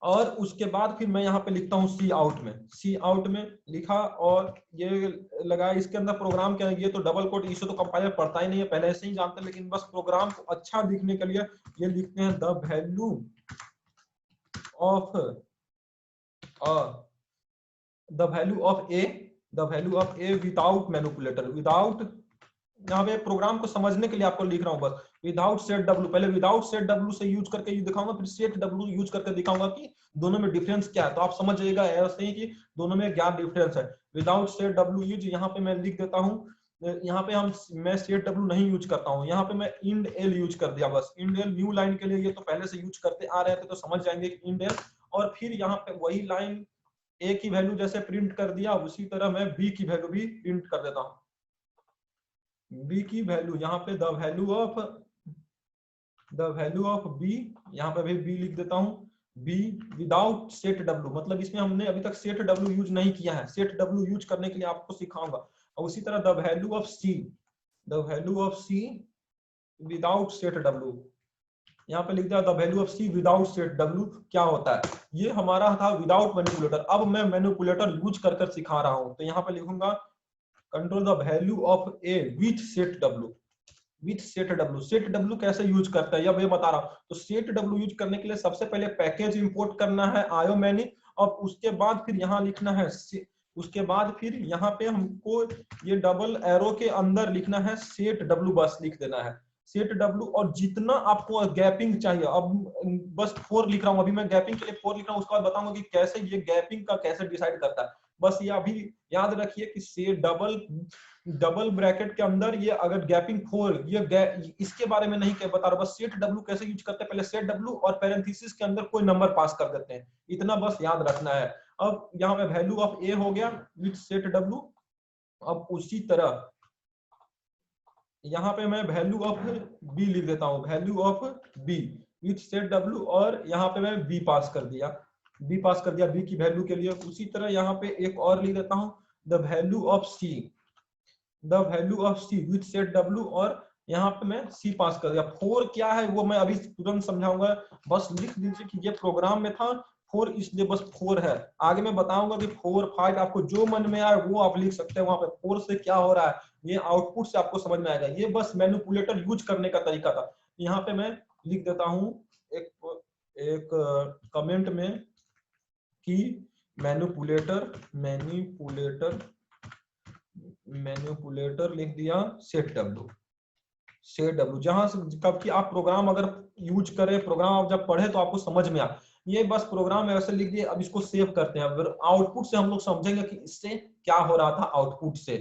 Speaker 1: और उसके बाद फिर मैं यहाँ पे लिखता हूँ सी आउट में लिखा और ये लगाया। इसके अंदर प्रोग्राम क्या है, ये तो डबल कोट, इसे तो कंपाइलर पढ़ता ही नहीं है, पहले से ही जानते हैं, लेकिन बस प्रोग्राम को अच्छा दिखने के लिए ये लिखते हैं the value of a without manipulator, without, यहाँ पे प्रोग्राम को समझने के लिए आपको लिख रहा हूँ बस विदाउट सेट डब्ल्यू। पहले विदाउट सेट डब्ल्यू से यूज करके दिखाऊंगा, फिर सेट डब्ल्यू यूज करके दिखाऊंगा कि दोनों में डिफरेंस क्या है, तो आप समझ जाइएगा ऐसे ही कि दोनों में क्या डिफरेंस है। विदाउट सेट डब्ल्यू यूज, यहाँ पे मैं लिख देता हूँ, यहाँ पे मैं सेट डब्ल्यू नहीं यूज करता हूँ, यहाँ पे मैं इंड एल यूज कर दिया बस। इंड एल न्यू लाइन के लिए, ये तो पहले से यूज करते आ रहे थे तो समझ जाएंगे कि इंड एल, और फिर यहाँ पे वही लाइन ए की वैल्यू जैसे प्रिंट कर दिया उसी तरह मैं बी की वैल्यू भी प्रिंट कर देता हूँ। बी की वैल्यू यहाँ पे द वैल्यू ऑफ बी, यहाँ पे भी बी लिख देता हूँ, बी विदाउट सेट डब्ल्यू, मतलब इसमें हमने अभी तक सेट डब्ल्यू यूज नहीं किया है, सेट डब्ल्यू यूज करने के लिए आपको सिखाऊंगा। और उसी तरह the value of c without set डब्ल्यू, यहाँ पे लिख दिया the value of c without set डब्ल्यू क्या होता है। ये हमारा था विदाउट मैनिपुलेटर, अब मैं मैनिपुलेटर यूज कर सिखा रहा हूँ, तो यहाँ पे लिखूंगा control the value of A with set W. Set W कैसे यूज करता है, अब ये बता रहा हूं। तो सेट डब्ल्यू यूज करने के लिए सबसे पहले पैकेज इंपोर्ट करना है आयो मैनी, और उसके बाद फिर यहाँ लिखना है, उसके बाद फिर यहाँ पे हमको ये डबल एरो के अंदर लिखना है सेट डब्ल्यू, बस लिख देना है सेट डब्ल्यू। और जितना आपको गैपिंग चाहिए, अब बस 4 लिख रहा हूँ, अभी मैं गैपिंग के लिए 4 लिख रहा हूँ, उसके बाद बताऊंगा कि कैसे ये गैपिंग का कैसे डिसाइड करता है। बस ये अभी याद रखिए कि से डबल ब्रैकेट के अंदर ये अगर गैपिंग 4, ये इसके बारे में नहीं बता रहा, बस सेट डब्ल्यू कैसे यूज करते हैं, पहले सेट डब्ल्यू और पैरेंथेसिस के अंदर कोई नंबर पास कर देते हैं, इतना बस याद रखना है। अब यहाँ पे वैल्यू ऑफ ए हो गया विथ सेट डब्ल्यू। अब उसी तरह यहाँ पे मैं वैल्यू ऑफ बी लिख देता हूँ, value of B with set डब्ल्यू, और यहाँ पे मैं बी पास कर दिया बी की वैल्यू के लिए। उसी तरह यहाँ पे एक और लिख देता हूँ the value of c with set डब्ल्यू, और यहाँ पे मैं सी पास कर दिया। 4 क्या है वो मैं अभी तुरंत समझाऊंगा, बस लिख दीजिए कि ये प्रोग्राम में था 4, इसलिए बस 4 है। आगे मैं बताऊंगा कि 4 5 आपको जो मन में आए वो आप लिख सकते हैं, वहां पे 4 से क्या हो रहा है ये आउटपुट से आपको समझ में आएगा। ये बस मैनिपुलेटर यूज करने का तरीका था। यहाँ पे मैं लिख देता हूँ एक कमेंट में कि मैनिपुलेटर लिख दिया सेट डब्ल्यू, जहां से कब कि आप प्रोग्राम अगर यूज करें, प्रोग्राम आप जब पढ़े तो आपको समझ में आ, ये बस प्रोग्राम ऐसे लिख दिए। अब इसको सेव करते हैं, अगर आउटपुट से हम लोग समझेंगे कि इससे क्या हो रहा था आउटपुट से।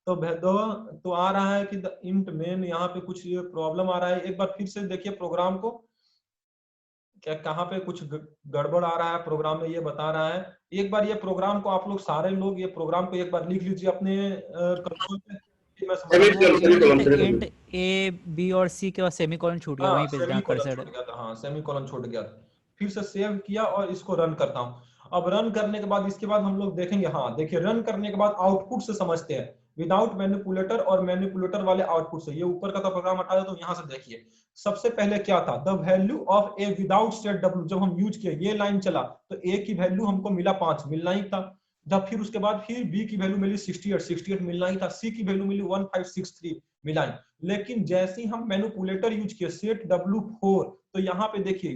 Speaker 1: तो आ रहा है कि द इंट मेन, यहाँ पे कुछ प्रॉब्लम आ रहा है, एक बार फिर से देखिए प्रोग्राम को, क्या कहाँ पे कुछ गड़बड़ आ रहा है प्रोग्राम में, ये बता रहा है। एक बार ये प्रोग्राम को आप लोग सारे लोग ये प्रोग्राम को एक बार लिख लीजिए अपने कंसोल पे, मैं समझ
Speaker 2: इंट ए बी और सी के बाद सेमीकोलन छूट गया वहीं पे जहाँ कर्सर है।
Speaker 1: छूट गया था, हाँ सेमीकोलन छूट गया था। फिर से सेव किया और इसको रन करता हूँ। अब रन करने के बाद इसके बाद हम लोग देखेंगे, हाँ देखिए रन करने के बाद आउटपुट से समझते हैं, विदाउट मैनिपुलेटर और मैनिपुलेटर वाले आउटपुट से। ये ऊपर का तो प्रोग्राम हटा दो, तो यहाँ से देखिए सबसे पहले क्या था, the value of a without set W. जब हम यूज किए ये लाइन चला तो ए की वैल्यू हमको मिला 5, मिलना ही था। जब फिर उसके बाद फिर बी की वैल्यू मिली 68 मिलना ही था, सी की वैल्यू मिली 1563 मिला ही। लेकिन जैसे ही हम मैनिपुलेटर यूज किए सेट W4, तो यहाँ पे देखिए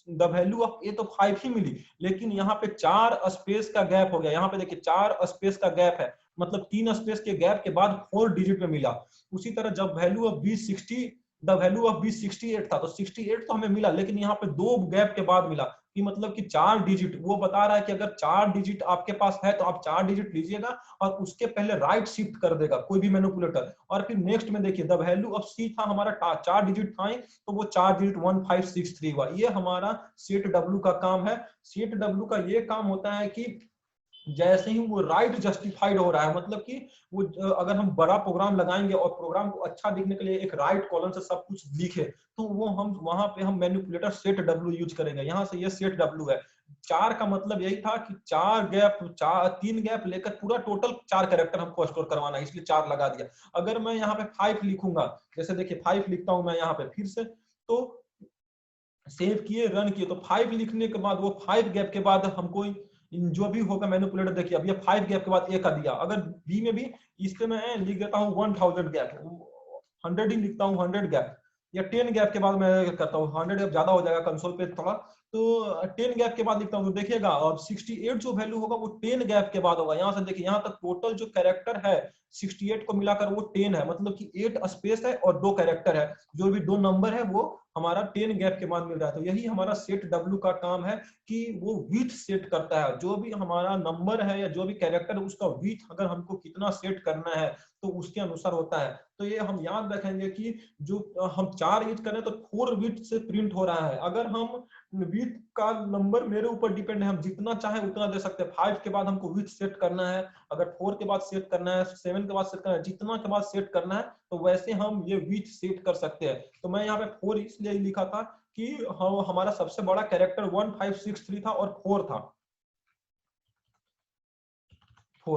Speaker 1: द वैल्यू ऑफ ए तो 5 ही मिली, लेकिन यहाँ पे 4 स्पेस का गैप हो गया। यहाँ पे देखिए 4 स्पेस का गैप है, मतलब 3 स्पेस के गैप के बाद 4 डिजिट में मिला। उसी तरह जब value of b 60, the value of b 68 था, तो 68 तो हमें मिला, लेकिन यहाँ पे 2 गैप के बाद मिला, कि मतलब कि 4 डिजिट। वो बता रहा है कि अगर 4 डिजिट आपके पास है तो आप 4 डिजिट लीजिएगा और उसके पहले राइट शिफ्ट कर देगा कोई भी मैनिपुलेटर। और फिर नेक्स्ट में देखिए द वैल्यू ऑफ सी था हमारा 4 डिजिट था, तो वो 4 डिजिट 1563 हुआ। ये हमारा सेट डब्ल्यू का काम है। सेट डब्ल्यू का ये काम होता है कि जैसे ही वो राइट जस्टिफाइड हो रहा है, मतलब कि वो अगर हम बड़ा प्रोग्राम लगाएंगे और प्रोग्राम को अच्छा दिखने के लिए एक राइट कॉलम से सब कुछ लिखे, तो वो हम वहां पे हम मैनिपुलेटर सेट डब्ल्यू यूज करेंगे। यहाँ से ये सेट डब्ल्यू है। 4 का मतलब यही था कि 4 गैप, 3 गैप लेकर पूरा टोटल 4 कैरेक्टर हमको स्टोर करवाना है, इसलिए 4 लगा दिया। अगर मैं यहाँ पे 5 लिखूंगा, जैसे देखिए 5 लिखता हूं मैं यहाँ पे फिर से, तो सेव किए रन किए, तो 5 लिखने के बाद वो 5 गैप के बाद हमको जो भी होगा मैनिपुलेटर, देखिए अब ये 5 गैप के बाद ए का दिया। अगर बी में भी इस पे मैं लिख देता हूँ 1000 गैप, 100 ही लिखता हूँ 100 गैप, या 10 गैप के बाद मैं करता हूँ 100 गैप, ज्यादा हो जाएगा कंसोल पे थोड़ा, तो 10 गैप के बाद लिखता हूँ। तो देखिएगा अब 68 जो वैल्यू होगा वो 10 गैप के बाद होगा। यहाँ से देखिए यहाँ तक टोटल जो कैरेक्टर है 68 को मिलाकर वो 10 है, मतलब कि 8 स्पेस है और 2 कैरेक्टर है, जो भी 2 नंबर है वो हमारा 10 गैप के बाद मिल रहा है। तो यही हमारा सेट डब्ल्यू का काम है कि वो विथ सेट करता है। जो भी हमारा नंबर है या जो भी कैरेक्टर है उसका विथ अगर हमको कितना सेट करना है तो उसके अनुसार होता है। तो ये हम याद रखेंगे कि जो हम 4 यूज करें तो 4 विथ से प्रिंट हो रहा है। अगर हम विथ का नंबर मेरे ऊपर डिपेंड है, हम जितना चाहे उतना दे सकते हैं। 5 के बाद हमको विथ सेट करना है, अगर 4 के बाद सेट करना है, 7 के बाद सेट करना है, जितना के बाद सेट करना है, तो वैसे हम ये विथ सेट कर सकते हैं। तो मैं यहाँ पे 4 इसलिए लिखा था कि हम हमारा सबसे बड़ा कैरेक्टर 1563 था और 4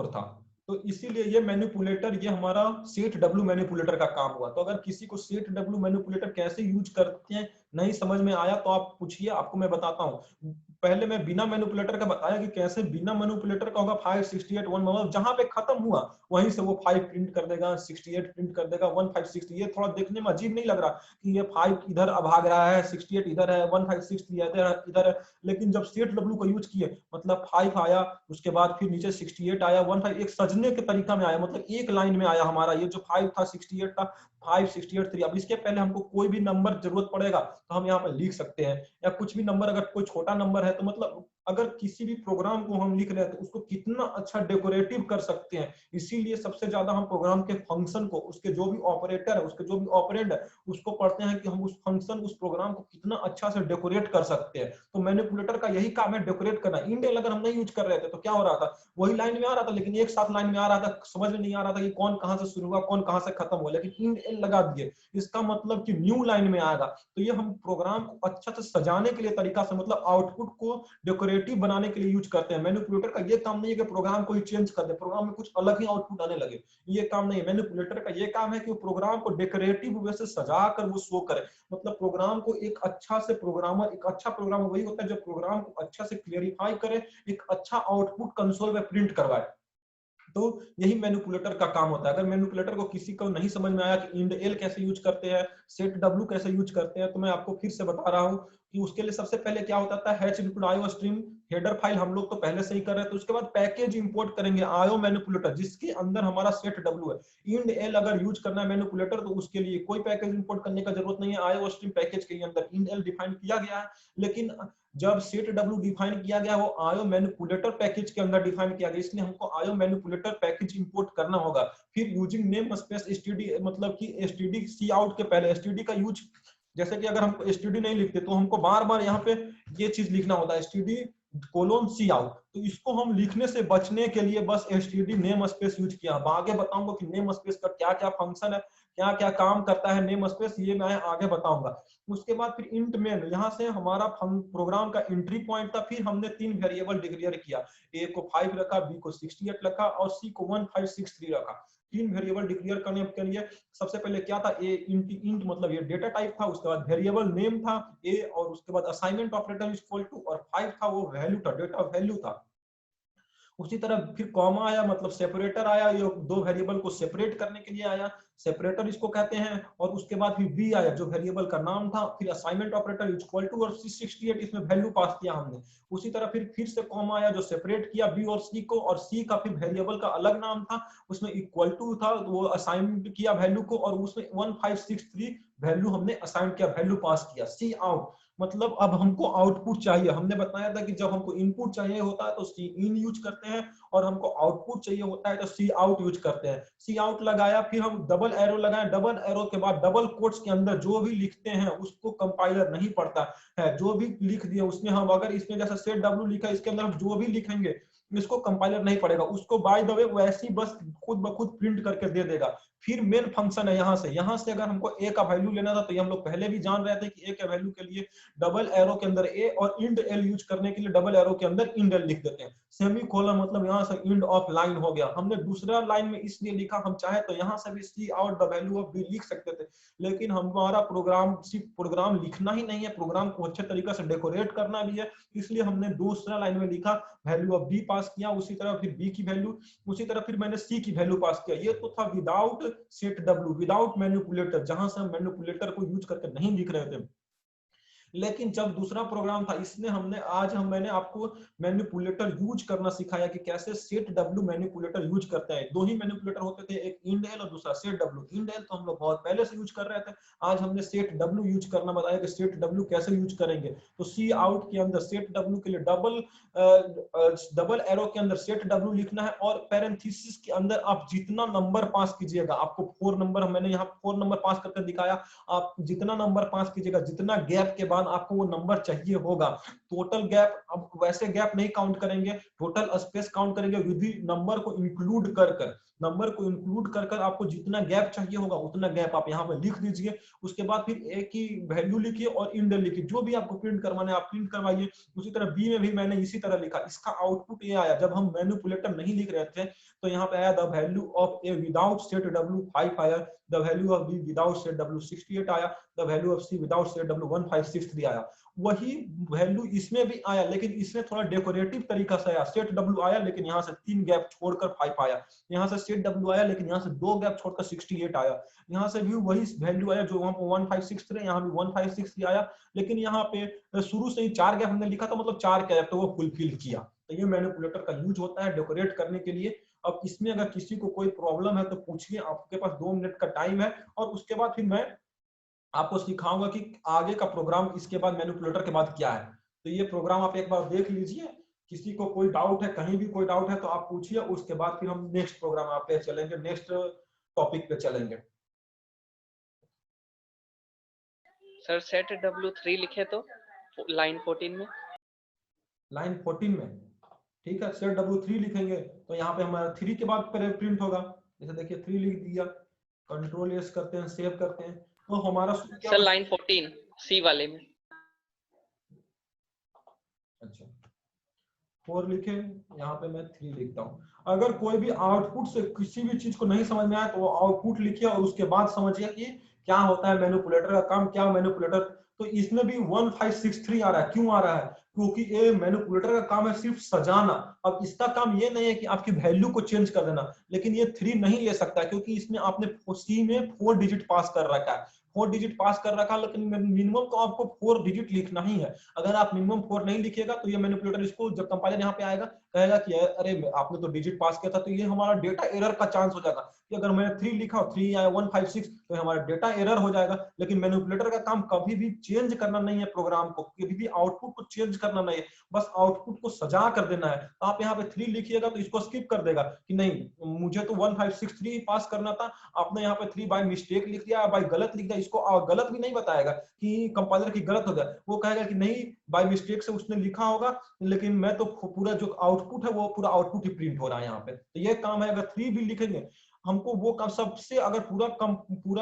Speaker 1: था, तो इसीलिए ये मैनिपुलेटर, ये हमारा सेट डब्ल्यू मैनिपुलेटर का काम हुआ। तो अगर किसी को सेट डब्ल्यू मैनिपुलेटर कैसे यूज करते हैं नहीं समझ में आया तो आप पूछिए, आपको मैं बताता हूँ। पहले मैं बिना मैनिपुलेटर का बताया कि कैसे बिना मैनिपुलेटर का होगा। 568 1 मतलब जहां पे खत्म हुआ वहीं से वो 5 प्रिंट कर देगा, 68 प्रिंट कर देगा, 1560। ये थोड़ा देखने में अजीब नहीं लग रहा कि ये 5 इधर भाग रहा है, 68 इधर है, 1563 इधर है। लेकिन जब सेट डब्ल्यू को यूज किए, मतलब 5 आया, उसके बाद फिर नीचे 68 आया, 15 एक सजने के तरीका में आया, मतलब एक लाइन में आया हमारा। ये जो 5 था 68 था, 5 68 3। अब इसके पहले हमको कोई भी नंबर जरूरत पड़ेगा तो हम यहाँ पर लिख सकते हैं, या कुछ भी नंबर, अगर कोई छोटा नंबर है तो मतलब अगर किसी भी प्रोग्राम को हम लिख रहे हैं तो उसको कितना अच्छा डेकोरेटिव कर सकते हैं। इसीलिए सबसे ज्यादा हम प्रोग्राम के फंक्शन को, उसके जो भी ऑपरेटर है, उसके जो भी ऑपरेंड है, उसको पढ़ते हैं कि हम उस फंक्शन, उस प्रोग्राम को कितना अच्छा से डेकोरेट कर सकते हैं। तो मैनिपुलेटर का यही काम है, डेकोरेट करना। इंडेल अगर हम नहीं यूज कर रहे थे तो क्या हो रहा था, वही लाइन में आ रहा था, लेकिन एक साथ लाइन में आ रहा था, समझ में नहीं आ रहा था कि कौन कहां से शुरू हुआ कौन कहां से खत्म हुआ। लेकिन इंडेल लगा दिए, इसका मतलब कि न्यू लाइन में आएगा। तो ये हम प्रोग्राम को अच्छा से सजाने के लिए तरीका से, मतलब आउटपुट को डेकोरेटिव बनाने के लिए यूज करते हैं। मैनिपुलेटर का ये काम नहीं है कि प्रोग्राम को ही चेंज कर दे, प्रोग्राम में कुछ अलग ही आउटपुट आने लगे, ये काम नहीं है। मैनिपुलेटर का ये काम है कि वो प्रोग्राम को डेकोरेटिव वे से सजा कर वो शो करे। मतलब प्रोग्राम को एक अच्छा से प्रोग्रामर, एक अच्छा प्रोग्रामर वही होता है जो प्रोग्राम को अच्छा से क्लियरिफाई करे, एक अच्छा आउटपुट कंसोल में प्रिंट करवाए। तो यही मैनिपुलेटर का काम होता है। अगर मैनिपुलेटर को किसी को नहीं समझ में आया कि इंड एल कैसे यूज करते हैं, सेट डब्ल्यू कैसे यूज करते हैं, तो मैं आपको फिर से बता रहा हूं कि उसके लिए सबसे पहले क्या होता था, hatch input IO stream header file हम लोग तो पहले से ही कर रहे थे। उसके बाद पैकेज इंपोर्ट करेंगे आईओ मैनिपुलेटर, जिसके अंदर हमारा सेट डब्ल्यू है। इंड एल अगर यूज करना है मैनिपुलेटर तो उसके लिए कोई पैकेज इंपोर्ट करने का जरूरत नहीं है, आईओ स्ट्रीम पैकेज के अंदर इंड एल डिफाइन किया गया है। लेकिन जब सेट डब्ल्यू डिफाइन किया गया वो आईओ मैनिपुलेटर पैकेज के अंदर डिफाइन किया गया, इसलिए हमको आईओ मैनिपुलेटर पैकेज इंपोर्ट करना होगा। फिर यूजिंग नेम स्पेस एसटीडी, मतलब कि एसटीडी सी आउट के पहले एसटीडी का यूज, जैसे कि अगर हम एसटीडी नहीं लिखते तो हमको बार बार यहाँ पे ये चीज लिखना होता है, एसटीडी कोलोन सी आउट। तो इसको हम लिखने से बचने के लिए बस एसटीडी नेम स्पेस यूज किया। अब आगे बताऊंगा कि नेम स्पेस का क्या क्या फंक्शन है, क्या क्या काम करता है नेम स्पेस, ये मैं आगे बताऊंगा। उसके बाद फिर इंट मेन, यहाँ से हमारा प्रोग्राम का एंट्री पॉइंट था। फिर हमने 3 वेरिएबल डिक्लेयर किया, ए को 5 रखा, बी को 68 रखा और सी को 1563 रखा। 3 वेरिएबल डिक्लेयर करने के लिए सबसे पहले क्या था, ए इंट मतलब ये डेटा टाइप था, उसके बाद वेरिएबल नेम था ए, और उसके बाद assignment operator is equal to, और 5 था वो वैल्यू था, डेटा वैल्यू था। उसी तरह फिर कॉमा आया, मतलब सेपरेटर आया, ये 2 वेरिएबल को सेपरेट करने के लिए आया, सेपरेटर इसको कहते हैं। और उसके बाद फिर बी आया जो वेरिएबल का नाम था, फिर असाइनमेंट ऑपरेटर इक्वल टू, और 68 इसमें वैल्यू पास किया हमने। उसी तरह फिर से कॉमा आया जो सेपरेट किया बी और सी को, और सी का फिर वेरिएबल का अलग नाम था, उसमें इक्वल टू था, वो असाइन किया वैल्यू को, और उसमें 1563 वैल्यू हमने असाइन किया, वैल्यू पास किया। सी आउट मतलब अब हमको आउटपुट चाहिए। हमने बताया था कि जब हमको इनपुट चाहिए होता है तो सी इन यूज करते हैं, और हमको आउटपुट चाहिए होता है तो सी आउट यूज करते हैं। सी आउट लगाया, फिर हम डबल एरो लगाए, डबल एरो के बाद डबल कोट्स के अंदर जो भी लिखते हैं उसको कंपाइलर नहीं पढ़ता है। जो भी लिख दिया उसमें, हम अगर इसमें जैसे सेट डब्ल्यू लिखा, इसके अंदर हम जो भी लिखेंगे इसको कंपाइलर नहीं पड़ेगा, उसको बाय द वे वैसे ही बस खुद ब खुद प्रिंट करके दे देगा। फिर मेन फंक्शन है, यहाँ से अगर हमको ए का वैल्यू लेना था तो ये हम लोग पहले भी जान रहे थे कि ए के वैल्यू के लिए डबल एरो के अंदर ए, और इंड एल यूज करने के लिए डबल एरो के अंदर इंड एल लिख देते हैं। सेमी कोलन मतलब यहाँ से इंड ऑफ लाइन हो गया। हमने दूसरा लाइन में इसलिए लिखा, हम चाहे तो यहाँ से भी cout the value of B लिख सकते थे, लेकिन हमारा प्रोग्राम सिर्फ प्रोग्राम लिखना ही नहीं है, प्रोग्राम को अच्छे तरीके से डेकोरेट करना भी है, इसलिए हमने दूसरा लाइन में लिखा वैल्यू ऑफ बी पास किया। उसी तरह फिर बी की वैल्यू, उसी तरह फिर मैंने सी की वैल्यू पास किया। ये तो था without set W, without manipulator, जहां से हम मैनिपुलेटर को यूज करके नहीं लिख रहे थे। लेकिन जब दूसरा प्रोग्राम था इसने मैंने आपको मैनिपुलेटर यूज करना सिखाया कि कैसे सेट डब्ल्यू मैनिपुलेटर यूज करते हैं। 2 ही मैनिपुलेटर होते थे, एक इंड एल और दूसरा सेट डब्ल्यू। इंड एल तो हम लोग बहुत पहले से यूज कर रहे थे, आज हमने सेट डब्ल्यू यूज करना बताया कि सेट डब्ल्यू कैसे यूज करेंगे। तो सी आउट के अंदर सेट डब्ल्यू के लिए डबल एरो के अंदर सेट डब्ल्यू लिखना है, और पैरेंथेसिस के अंदर आप जितना नंबर पास कीजिएगा, आपको 4 नंबर, मैंने यहाँ 4 नंबर पास करके दिखाया, आप जितना नंबर पास कीजिएगा, जितना गैप के बाद आपको वो नंबर चाहिए होगा, टोटल गैप, अब वैसे गैप नहीं काउंट करेंगे, टोटल स्पेस काउंट करेंगे विद नंबर को इंक्लूड कर नंबर को इंक्लूड कर आपको जितना गैप चाहिए होगा उतना गैप आप यहाँ पे लिख दीजिए। उसके बाद फिर ए की वैल्यू लिखिए और इंड लिखिए, जो भी आपको प्रिंट करवाना है आप प्रिंट करवाइए। उसी तरह बी में भी मैंने इसी तरह लिखा। इसका आउटपुट ये आया, जब हम मैनिपुलेटर नहीं लिख रहे थे तो यहाँ पे आया the value of a without set W 5 आया, the value of b without set W 68 आया, the value of c without set W 1563 आया। वही वैल्यू इसमें भी आया, लेकिन इसमें थोड़ा डेकोरेटिव तरीका से आया। सेट डब्ल्यू आया लेकिन यहाँ से 3 गैप छोड़कर 5 आया, यहाँ से सेट डब्ल्यू आया लेकिन यहाँ से 2 गैप छोड़कर 68 आया, यहाँ से भी वही वैल्यू आया जो वहां पर 1563, यहाँ भी 1563 आया, लेकिन यहाँ पे शुरू से ही 4 गैप हमने लिखा था, मतलब 4 गैप तो वो फुलफिल किया। तो ये मैनिपुलेटर का यूज होता है डेकोरेट करने के लिए। अब इसमें अगर किसी को कोई प्रॉब्लम है तो पूछिए, आपके पास 2 मिनट का टाइम है, और उसके बाद फिर मैं आपको सिखाऊंगा कि आगे का प्रोग्राम इसके बाद मैनिपुलेटर के बाद क्या है। तो ये प्रोग्राम आप एक बार देख लीजिए, किसी को कोई डाउट है, कहीं भी कोई डाउट है तो आप पूछिए, उसके बाद फिर हम नेक्स्ट प्रोग्राम पे चलेंगे, नेक्स्ट टॉपिक पे चलेंगे।
Speaker 3: सर सेट W3 लिखे तो लाइन 14 में,
Speaker 1: लाइन 14 में ठीक है, सेट W3 लिखेंगे तो यहाँ पे हमारा 3 के बाद प्रिंट होगा। जैसे देखिए 3 लिख दिया, कंट्रोल एस करते हैं, सेव करते हैं, तो हमारा
Speaker 3: सर लाइन 14 सी वाले में।
Speaker 1: अच्छा 4 लिखे, यहाँ पे मैं 3 लिखता हूँ। अगर कोई भी आउटपुट से किसी भी चीज को नहीं समझ में आया तो वो आउटपुट लिखिए और उसके बाद समझिए कि क्या होता है मैनिपुलेटर का काम, क्या मैनिपुलेटर। तो इसमें भी 1563 आ रहा है, क्यों आ रहा है? क्योंकि ये मैनिपुलेटर का काम है सिर्फ सजाना। अब इसका काम ये नहीं है कि आपकी वैल्यू को चेंज कर देना, लेकिन ये 3 नहीं ले सकता क्योंकि इसमें आपने सी में 4 डिजिट पास कर रखा है, 4 डिजिट पास कर रखा, लेकिन मिनिमम तो आपको 4 डिजिट लिखना ही है। अगर आप मिनिमम 4 नहीं लिखिएगा तो ये मैनिपुलेटर इसको जब कंपाइलर यहाँ पे आएगा कहेगा कि अरे आपने तो डिजिट पास किया था, तो ये हमारा डेटा एरर का चांस हो जाएगा कि अगर मैंने 3 लिखा और 3 आया 156 तो हमारा डेटा एरर हो जाएगा। लेकिन मैनिपुलेटर का काम कभी भी चेंज करना नहीं है, प्रोग्राम को कभी भी आउटपुट को चेंज करना नहीं है, बस आउटपुट को सजा कर देना है। तो आप यहाँ पे 3 लिखिएगा तो इसको स्किप कर देगा कि नहीं मुझे तो 1563 पास करना था, आपने यहाँ पे 3 बाय मिस्टेक लिख दिया, बाय गलत लिख दिया, इसको गलत भी नहीं बताएगा कि कंपाइलर की गलत हो गया, वो कहेगा कि नहीं बाय मिस्टेक से उसने लिखा होगा, लेकिन मैं तो पूरा जो आउटपुट है वो पूरा आउटपुट ही प्रिंट हो रहा है यहाँ पे। तो ये काम है, अगर 3 भी लिखेंगे हमको वो काम सबसे, अगर पूरा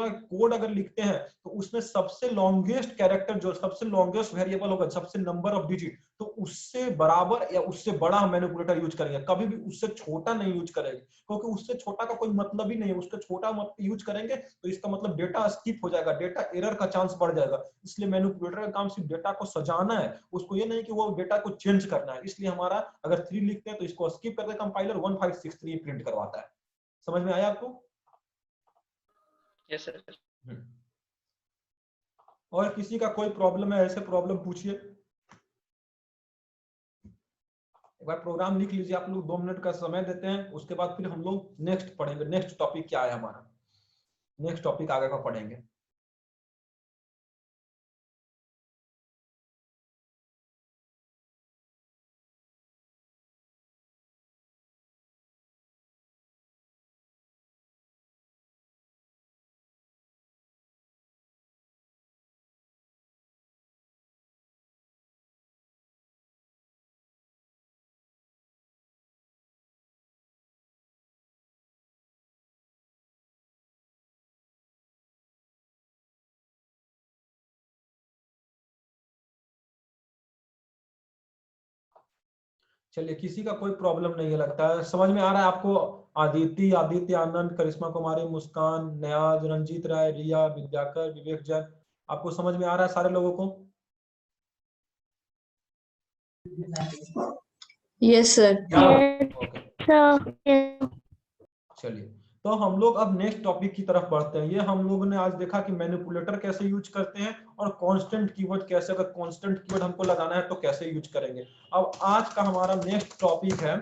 Speaker 1: कोड अगर लिखते हैं तो उसमें सबसे लॉन्गेस्ट कैरेक्टर जो सबसे लॉन्गेस्ट वेरिएबल होगा, सबसे नंबर ऑफ डिजिट, तो उससे बराबर या उससे बड़ा मैनिपुलेटर यूज करेंगे, कभी भी उससे छोटा नहीं यूज करेंगे, क्योंकि उससे छोटा का कोई मतलब ही नहीं है। उसका छोटा यूज करेंगे तो इसका मतलब डेटा स्किप हो जाएगा, डेटा एरर का चांस बढ़ जाएगा। इसलिए मैनिपुलेटर का काम सिर्फ डेटा को सजाना है, उसको ये नहीं कि वो डेटा को चेंज करना है। इसलिए हमारा अगर 3 लिखते हैं तो इसको स्किप करके कंपाइलर 1563 प्रिंट करवाता है। समझ में आया आपको?
Speaker 3: Yes sir.
Speaker 1: और किसी का कोई प्रॉब्लम है, ऐसे प्रॉब्लम पूछिए। एक बार प्रोग्राम लिख लीजिए आप लोग, 2 मिनट का समय देते हैं, उसके बाद फिर हम लोग नेक्स्ट पढ़ेंगे। नेक्स्ट टॉपिक क्या है हमारा, नेक्स्ट टॉपिक आगे का पढ़ेंगे। चलिए, किसी का कोई प्रॉब्लम नहीं है लगता है, समझ में आ रहा है आपको? आदित्य, आदित्य, आनंद, करिश्मा कुमारी, मुस्कान, न्याज, रंजीत राय, रिया, विद्याकर, विवेक जैन, आपको समझ में आ रहा है सारे लोगों को?
Speaker 5: Yes sir.
Speaker 1: चलिए, तो हम लोग अब नेक्स्ट टॉपिक की तरफ बढ़ते हैं। ये हम लोगों ने आज देखा कि मैनिपुलेटर कैसे यूज करते हैं और कांस्टेंट कीवर्ड कैसे, अगर कांस्टेंट कीवर्ड हमको लगाना है तो कैसे यूज करेंगे। अब आज का हमारा नेक्स्ट टॉपिक है,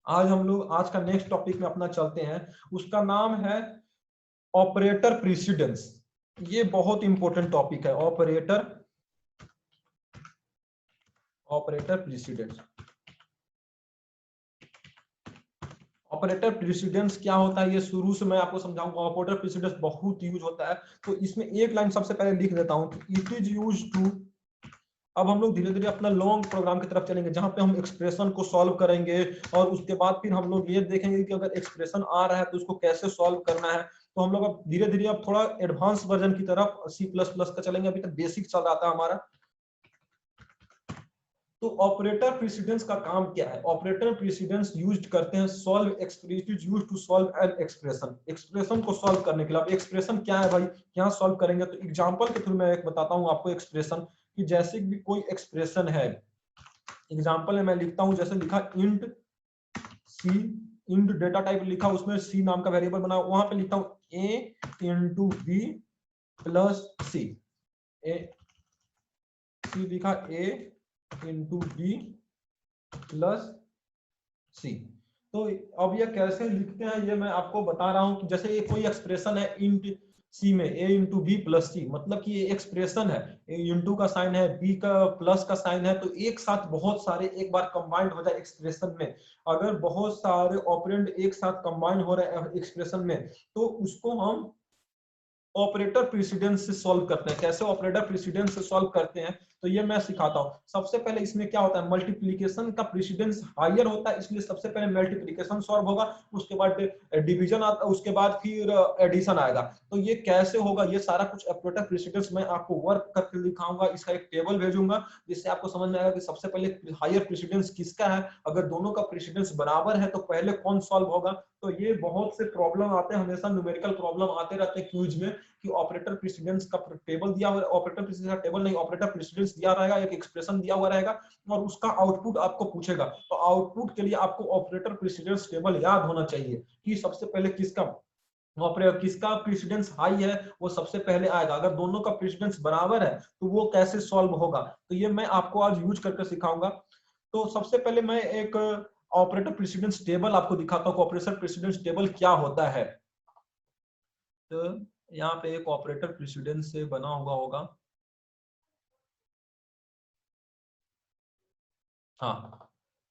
Speaker 1: आज हम लोग आज का नेक्स्ट टॉपिक में अपना चलते हैं, उसका नाम है ऑपरेटर प्रेसिडेंस। ये बहुत इंपॉर्टेंट टॉपिक है, ऑपरेटर प्रेसिडेंस। ऑपरेटर प्रेसिडेंस क्या होता है ये शुरू से मैं आपको समझाऊंगा। ऑपरेटर प्रेसिडेंस बहुत यूज होता है, तो इसमें एक लाइन सबसे पहले लिख देता हूं, इट इज यूज टू। अब हम लोग धीरे धीरे अपना लॉन्ग प्रोग्राम की तरफ चलेंगे, जहां पे हम एक्सप्रेशन को सॉल्व करेंगे, और उसके बाद फिर हम लोग ये देखेंगे कि अगर एक्सप्रेशन आ रहा है तो उसको कैसे सॉल्व करना है। तो हम लोग अब धीरे धीरे अब थोड़ा एडवांस वर्जन की तरफ C++ का चलेंगे, अभी तक बेसिक चल रहा था हमारा। तो ऑपरेटर प्रेसिडेंस का काम क्या है? ऑपरेटर प्रेसिडेंस यूज्ड करते हैं solve expression, used to solve an expression, expression को सॉल्व करने के लिए। अब एक्सप्रेशन क्या है भाई, क्या सॉल्व करेंगे? तो एग्जांपल के थ्रू मैं एक बताता हूं आपको एक्सप्रेशन, कि जैसे भी कोई एक्सप्रेशन है, एग्जांपल में मैं लिखता हूं, जैसे लिखा इंट सी, इंट डेटा टाइप लिखा, उसमें सी नाम का वेरिएबल बना, वहां पे लिखता हूं ए इंटू बी प्लस सी, ए सी लिखा ए इंटू बी प्लस सी। तो अब ये कैसे लिखते हैं ये मैं आपको बता रहा हूं, कि जैसे ये कोई एक्सप्रेशन है इंट सी में ए इंटू बी प्लस सी, मतलब कि ये एक्सप्रेशन है, ए इंटू का साइन है, बी का प्लस का साइन है, तो एक साथ बहुत सारे एक बार कंबाइंड हो जाए एक्सप्रेशन में। अगर बहुत सारे ऑपरेंड एक साथ कंबाइंड हो रहे हैं एक्सप्रेशन में, तो उसको हम ऑपरेटर प्रेसिडेंस से सॉल्व करते हैं। कैसे ऑपरेटर प्रेसिडेंस से सॉल्व करते हैं तो ये मैं सिखाता हूं। सबसे पहले इसमें क्या होता है, मल्टीप्लिकेशन का प्रेसिडेंस हायर होता है, इसलिए सबसे पहले मल्टीप्लिकेशन सॉल्व होगा, उसके बाद डिवीजन आता है, उसके बाद फिर एडिशन आएगा। तो ये कैसे होगा, ये सारा कुछ ऑपरेटर प्रेसिडेंस मैं आपको वर्क करके दिखाऊंगा, इसका एक टेबल भेजूंगा, जिससे आपको समझ में आएगा कि सबसे पहले हायर प्रेसिडेंस किसका है, अगर दोनों का प्रेसिडेंस बराबर है तो पहले कौन सॉल्व होगा। तो ये बहुत से प्रॉब्लम आते हैं, हमेशा न्यूमेरिकल प्रॉब्लम आते रहते हैं क्यूज में, कि ऑपरेटर प्रेसिडेंस का टेबल दिया हुआ है, ऑपरेटर प्रेसिडेंस का टेबल नहीं, ऑपरेटर प्रेसिडेंस दिया रहेगा, एक एक्सप्रेशन दिया हुआ रहेगा, और उसका आउटपुट आपको पूछेगा। तो आउटपुट के लिए आपको ऑपरेटर प्रेसिडेंस टेबल याद होना चाहिए, कि सबसे पहले किसका प्रेसिडेंस हाई है वो सबसे पहले आएगा। अगर दोनों का प्रेसिडेंस बराबर है तो वो कैसे सॉल्व होगा, तो ये मैं आपको आज यूज करके सिखाऊंगा। तो सबसे पहले मैं एक ऑपरेटर प्रेसिडेंस टेबल आपको दिखाता हूँ, ऑपरेटर प्रेसिडेंस टेबल क्या होता है। तो यहाँ पे एक ऑपरेटर प्रेसिडेंस से बना हुआ होगा, हाँ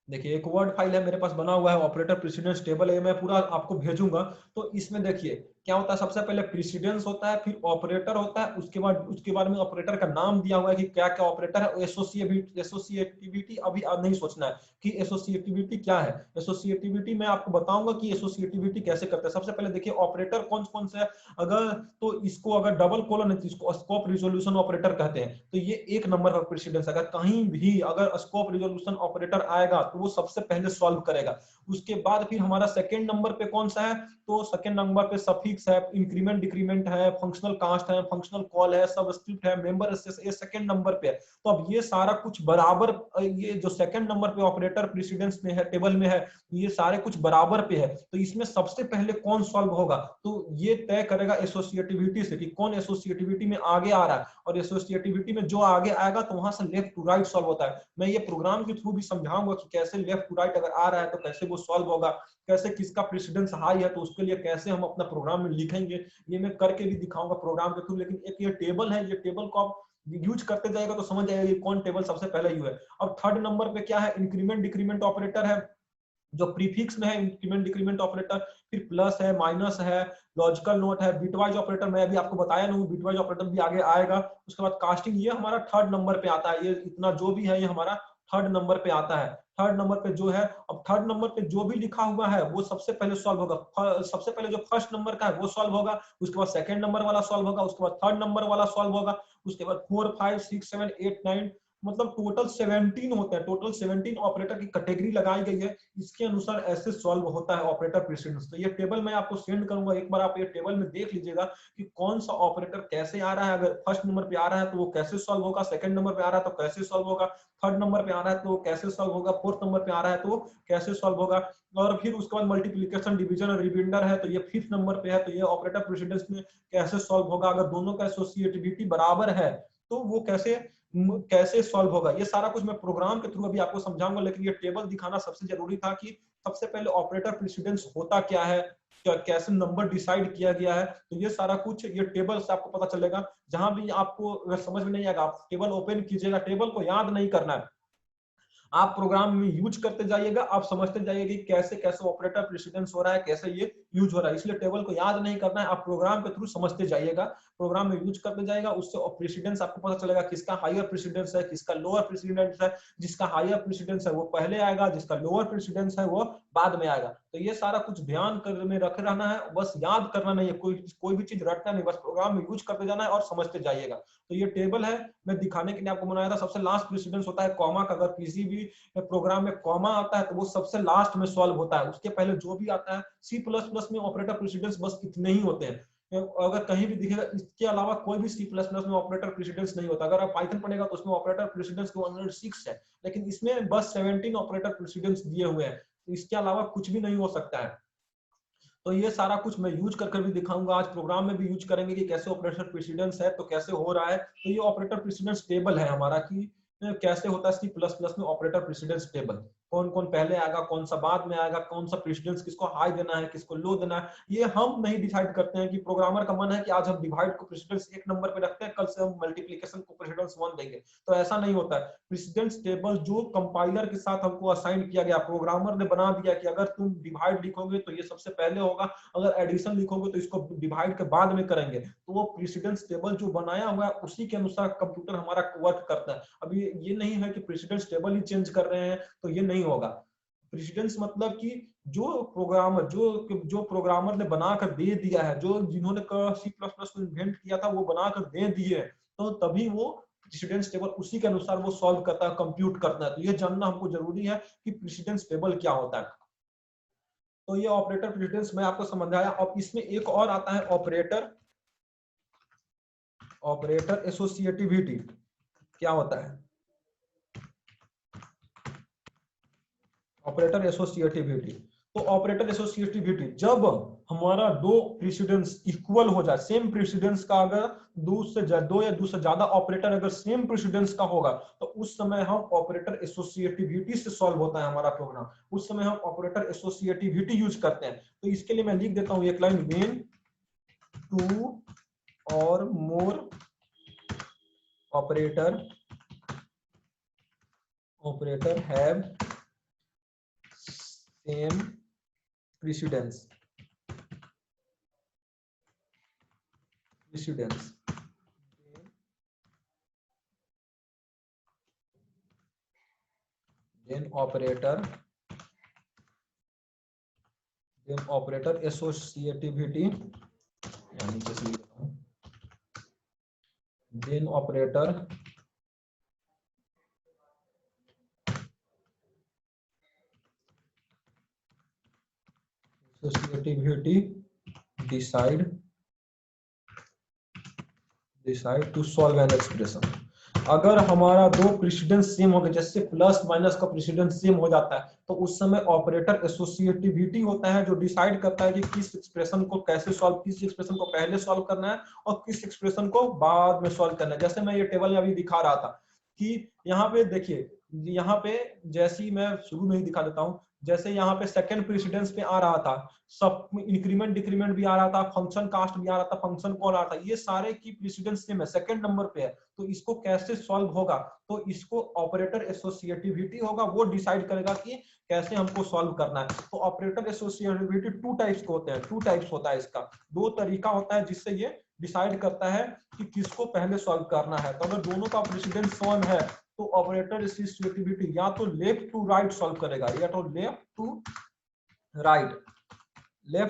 Speaker 1: देखिए एक वर्ड फाइल है मेरे पास बना हुआ है, ऑपरेटर प्रेसिडेंस टेबल है, मैं पूरा आपको भेजूंगा। तो इसमें देखिए क्या होता है, सबसे पहले प्रेसिडेंस होता है, फिर ऑपरेटर होता है, उसके बाद में ऑपरेटर का नाम दिया हुआ है कि क्या क्या ऑपरेटर है। एसोसिएटिविटी अभी नहीं सोचना है कि एसोसिएटिविटी क्या है। एसोसिएटिविटी मैं आपको बताऊंगा कि एसोसिएटिविटी कैसे करते हैं। सबसे पहले देखिए ऑपरेटर कौन कौन से है। अगर तो इसको अगर डबल कोलन है तो इसको स्कोप रिजोल्यूशन ऑपरेटर कहते हैं। तो ये एक नंबर का प्रेसिडेंस। अगर कहीं भी अगर स्कोप रिजोल्यूशन ऑपरेटर आएगा तो वो सबसे पहले सॉल्व करेगा। उसके बाद फिर हमारा सेकंड नंबर पे कौन सा है, तो सेकंड नंबर पे सफिक्स है, इंक्रीमेंट डिक्रीमेंट है, फंक्शनल कास्ट है, फंक्शनल कॉल है, सबस्क्रिप्ट है, मेंबर ये सेकंड नंबर पे है। तो अब ये सारा कुछ बराबर, ये जो सेकंड नंबर पे ऑपरेटर प्रेसिडेंस में है, टेबल में है, ये सारे कुछ बराबर पे है। तो इसमें सबसे पहले कौन सॉल्व होगा, तो ये तय करेगा एसोसिएटिविटी से कि कौन एसोसिएटिविटी में आगे आ रहा है। और एसोसिएटिविटी में जो आगे आएगा तो वहां से लेफ्ट टू राइट सॉल्व होता है। मैं ये प्रोग्राम के थ्रू भी समझाऊंगा कि कैसे लेफ्ट टू राइट अगर आ रहा है तो कैसे वो सॉल्व होगा, कैसे किसका प्रेसिडेंस हाई है तो उसके लिए कैसे हम अपना प्रोग्राम में लिखेंगे, ये मैं करके भी दिखाऊंगा प्रोग्राम के थ्रू। लेकिन एक ये टेबल है, ये टेबल को आप यूज करते जाएगा तो समझ जाएगा ये कौन टेबल सबसे पहले यूज है। अब थर्ड नंबर पे क्या है, इंक्रीमेंट डिक्रीमेंट ऑपरेटर है, जो प्रीफिक्स में है इंक्रीमेंट डिक्रीमेंट ऑपरेटर। फिर प्लस है, माइनस है, लॉजिकल नोट है, बिटवाइज ऑपरेटर मैं अभी आपको बताया नहीं, बिटवाइज ऑपरेटर भी आगे आएगा। उसके बाद कास्टिंग, ये हमारा थर्ड नंबर पे आता है। ये इतना जो भी है ये हमारा थर्ड नंबर पे आता है। थर्ड नंबर पे जो है, अब थर्ड नंबर पे जो भी लिखा हुआ है वो सबसे पहले सॉल्व होगा। सबसे पहले जो फर्स्ट नंबर का है वो सॉल्व होगा, उसके बाद सेकंड नंबर वाला सॉल्व होगा, उसके बाद थर्ड नंबर वाला सॉल्व होगा, उसके बाद 4 5 6 7 8 9, मतलब टोटल 17 होते हैं। टोटल 17 ऑपरेटर की कैटेगरी लगाई गई है, इसके अनुसार ऐसे सॉल्व होता है ऑपरेटर प्रेसिडेंस। तो ये टेबल मैं आपको सेंड करूंगा, एक बार आप ये टेबल में देख लीजिएगा कि कौन सा ऑपरेटर कैसे आ रहा है। अगर फर्स्ट नंबर पे आ रहा है तो वो कैसे सॉल्व होगा, सेकंड नंबर पे आ रहा है तो कैसे सॉल्व होगा, थर्ड नंबर पे आ रहा है तो वो कैसे सॉल्व होगा, फोर्थ नंबर पे आ रहा है तो वो कैसे सॉल्व होगा। और फिर उसके बाद मल्टीप्लीकेशन, डिवीजन और रिमाइंडर है तो ये फिफ्थ नंबर पे है, तो ये ऑपरेटर प्रेसिडेंस में कैसे सॉल्व होगा। अगर दोनों का एसोसिएटिविटी बराबर है तो वो कैसे सॉल्व होगा। ये सारा कुछ मैं प्रोग्राम के थ्रू अभी आपको समझाऊंगा, लेकिन ये टेबल दिखाना सबसे जरूरी था कि सबसे पहले ऑपरेटर प्रेसिडेंस होता क्या है, कैसे नंबर डिसाइड किया गया है। तो ये सारा कुछ ये टेबल से आपको पता चलेगा। जहां भी आपको अगर समझ में नहीं आएगा आप टेबल ओपन कीजिएगा, टेबल को याद नहीं करना है, आप प्रोग्राम में यूज करते जाइएगा, आप समझते जाइएगा कि कैसे कैसे ऑपरेटर प्रेसिडेंस हो रहा है, कैसे ये यूज हो रहा है। इसलिए टेबल को याद नहीं करना है, आप प्रोग्राम के थ्रू समझते जाइएगा, प्रोग्राम में यूज करते जाएगा, उससे प्रेसिडेंस आपको पता चलेगा किसका हायर प्रेसिडेंस है, किसका लोअर प्रेसिडेंस है। जिसका हायर प्रेसिडेंस है वो पहले आएगा, जिसका लोअर प्रेसिडेंस है वो बाद में आएगा। तो ये सारा कुछ ध्यान कर में रख रहना है, बस याद करना नहीं है, कोई भी चीज रटना नहीं, बस प्रोग्राम में यूज करते जाना है और समझते जाइएगा। तो ये टेबल है, मैं दिखाने के लिए आपको बनाया था। सबसे लास्ट प्रेसिडेंस होता है कॉमा का। अगर किसी भी प्रोग्राम में कॉमा आता है तो वो सबसे लास्ट में सॉल्व होता है, उसके पहले जो भी आता है। सी प्लस प्लस में ऑपरेटर प्रेसिडेंस बस इतने ही होते हैं, अगर कहीं भी दिखेगा इसके अलावा कोई भी सी प्लस प्लस में ऑपरेटर प्रेसिडेंस नहीं होता। अगर आप पाइथन पढ़ेगा तो उसमें ऑपरेटर प्रेसिडेंस 106 है, लेकिन इसमें बस 17 ऑपरेटर प्रेसिडेंस दिए हुए हैं, इसके अलावा कुछ भी नहीं हो सकता है। तो ये सारा कुछ मैं यूज करके भी दिखाऊंगा, आज प्रोग्राम में भी यूज करेंगे कि कैसे ऑपरेटर प्रेसिडेंस है तो कैसे हो रहा है। तो ये ऑपरेटर प्रेसिडेंस टेबल है हमारा कि कैसे होता है सी प्लस प्लस में ऑपरेटर प्रेसिडेंस टेबल, कौन कौन पहले आएगा, कौन सा बाद में आएगा, कौन सा प्रेसिडेंस किसको हाई देना है, किसको लो देना है, ये हम नहीं डिसाइड करते हैं। कि प्रोग्रामर का मन है कि आज हम डिवाइड को प्रेसिडेंस 1 नंबर पे रखते हैं, कल से हम मल्टीप्लिकेशन को प्रेसिडेंस 1 देंगे, तो ऐसा नहीं होता है। प्रेसिडेंस टेबल जो कंपाइलर के साथ हमको असाइन किया गया, प्रोग्रामर ने बना दिया कि अगर तुम डिवाइड लिखोगे तो ये सबसे पहले होगा, अगर एडिशन लिखोगे तो इसको डिवाइड के बाद में करेंगे। तो वो प्रेसिडेंस टेबल जो बनाया हुआ है उसी के अनुसार कंप्यूटर हमारा वर्क करता है। अभी ये नहीं है कि प्रेसिडेंस टेबल ही चेंज कर रहे हैं तो ये नहीं होगा। प्रेसिडेंस मतलब कि जो प्रोग्रामर ने बनाकर दे दिया है, जो जिन्होंने सी प्लस प्लस को इन्वेंट किया था वो बनाकर दे दिए, तो तभी वो प्रेसिडेंस टेबल उसी के अनुसार वो सॉल्व करता है, कंप्यूट करता है। तो ये जानना हमको जरूरी है कि प्रेसिडेंस टेबल क्या होता है। तो ये ऑपरेटर प्रेसिडेंस मैं आपको समझाया। अब इसमें एक और आता है ऑपरेटर एसोसिएटिविटी। क्या होता है ऑपरेटर एसोसिएटिविटी? तो ऑपरेटर एसोसिएटिविटी जब हमारा दो प्रेसिडेंस इक्वल हो जाए, सेम प्रेसिडेंस का, अगर दो या दो से ज्यादा ऑपरेटर अगर सेम प्रेसिडेंस का होगा तो उस समय हम ऑपरेटर एसोसिएटिविटी से सॉल्व होता है हमारा प्रोग्राम, उस समय हम ऑपरेटर एसोसिएटिविटी यूज करते हैं। तो इसके लिए मैं लिख देता हूं एक लाइन, व्हेन 2 और more operator have same precedence, precedence, then operator associativity, यानी जैसे लिख रहा हूं, then operator associativity decide to solve an expression। अगर हमारा दो प्रेसिडेंस सेम हो गए, जैसे प्लस माइनस का प्रेसिडेंस सेम हो जाता है, तो उस समय ऑपरेटर एसोसिएटिविटी होता है जो डिसाइड करता है कि किस एक्सप्रेशन को कैसे सॉल्व, किस एक्सप्रेशन को पहले सॉल्व करना है और किस एक्सप्रेशन को बाद में सॉल्व करना है। जैसे मैं ये टेबल में अभी दिखा रहा था कि यहाँ पे देखिए, यहाँ पे जैसे ही मैं शुरू में ही दिखा देता हूँ, जैसे यहाँ पे सेकंड प्रेसिडेंस पे आ रहा था, सब इंक्रीमेंट डिक्रीमेंट भी आ रहा था, फंक्शन कास्ट भी आ रहा था, फंक्शन कॉल आ रहा था, ये सारे की प्रेसिडेंस सेम है, सेकंड नंबर पे है। तो इसको कैसे सॉल्व होगा, तो इसको ऑपरेटर एसोसिएटिविटी होगा, वो डिसाइड करेगा कि कैसे हमको सॉल्व करना है। तो ऑपरेटर एसोसिएटिविटी टू टाइप्स के होते हैं, टू टाइप्स होता है इसका, दो तरीका होता है जिससे ये डिसाइड करता है कि किसको पहले सॉल्व करना है। तो अगर दोनों का प्रेसिडेंस सेम है तो ऑपरेटर एसोसिएटिविटी या तो लेफ्ट टू राइट सॉल्व करेगा, या तो लेफ्ट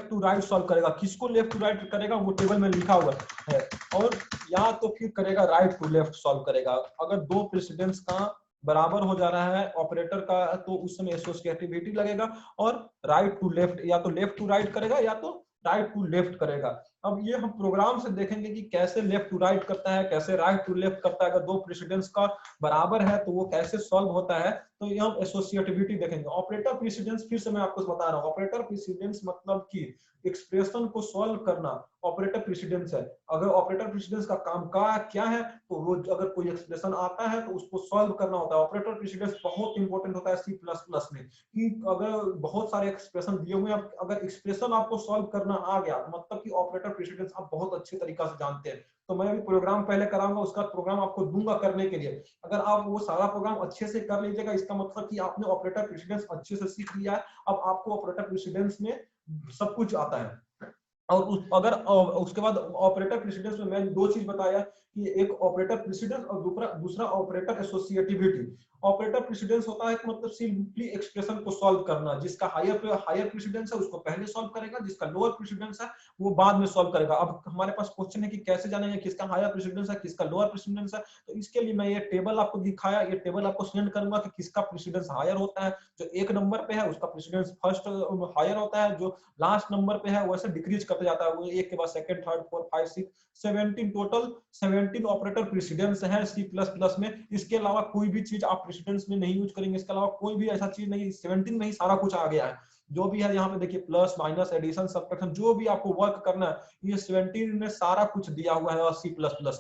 Speaker 1: टू राइट सॉल्व करेगा। किसको लेफ्ट टू राइट करेगा वो टेबल में लिखा हुआ है, और या तो फिर करेगा राइट टू लेफ्ट सॉल्व करेगा। अगर दो प्रेसिडेंस का बराबर हो जा रहा है ऑपरेटर का, तो उस समय एसोसिएटिविटी लगेगा, और राइट टू लेफ्ट, या तो लेफ्ट टू राइट करेगा या तो राइट टू लेफ्ट करेगा। अब ये हम प्रोग्राम से देखेंगे कि कैसे लेफ्ट टू राइट करता है, कैसे राइट टू लेफ्ट करता है। अगर दो प्रेसिडेंस का बराबर है तो वो कैसे सॉल्व होता है, तो ये हम एसोसिएटिविटी देखेंगे। ऑपरेटर प्रेसिडेंस फिर से मैं आपको बता रहा हूँ, ऑपरेटर प्रेसिडेंस मतलब कि एक्सप्रेशन को सॉल्व करना ऑपरेटर प्रेसिडेंस है। अगर ऑपरेटर प्रेसिडेंस का काम का क्या है, तो वो अगर कोई एक्सप्रेशन आता है तो उसको सॉल्व करना होता है। ऑपरेटर प्रेसिडेंस बहुत इंपॉर्टेंट होता है C++ में, कि अगर बहुत सारे एक्सप्रेशन दिए हुए हैं, अगर एक्सप्रेशन आपको सॉल्व करना आ गया तो मतलब कि ऑपरेटर प्रेसिडेंस आप बहुत अच्छे तरीका से जानते हैं। तो मैं अभी प्रोग्राम पहले कराऊंगा, उसका प्रोग्राम आपको दूंगा करने के लिए। अगर आप वो सारा प्रोग्राम अच्छे से कर लीजिएगा, इसका मतलब कि आपने ऑपरेटर प्रेसिडेंस अच्छे से सीख लिया है। अब आपको ऑपरेटर प्रेसिडेंस में सब कुछ आता है। और उसके बाद ऑपरेटर प्रेसिडेंस में मैंने दो चीज बताया, कि एक ऑपरेटर प्रेसिडेंस और दूसरा ऑपरेटर एसोसिएटिविटी। ऑपरेटर प्रेसिडेंस होता है मतलब सिंपली एक्सप्रेशन को सॉल्व करना, जिसका हायर प्रेसिडेंस है उसको पहले सॉल्व करेगा, जिसका लोअर प्रेसिडेंस है वो बाद में सॉल्व करेगा। अब हमारे पास क्वेश्चन है कि कैसे जानेंगे किसका हायर प्रेसिडेंस है किसका लोअर प्रेसिडेंस है, तो इसके लिए मैं ये टेबल आपको दिखाया, ये टेबल आपको सेंड करूंगा कि किसका प्रेसिडेंस हायर होता है। जो एक नंबर पे है उसका प्रेसिडेंस फर्स्ट हायर होता है, जो लास्ट नंबर पे है वैसे डिक्रीज करते जाता है, वो एक के बाद second, third, fourth, 5, 6, 17 total 17 operator precedence है C++ में। इसके अलावा कोई भी चीज आप प्रेसिडेंस में नहीं यूज करेंगे, इसके अलावा कोई भी ऐसा चीज नहीं, 17 में ही सारा कुछ आ गया है। जो भी है यहाँ पे देखिए, प्लस माइनस एडिशन सब्ट्रैक्शन जो भी आपको वर्क करना है, ये 17 में सारा कुछ दिया हुआ है। और C++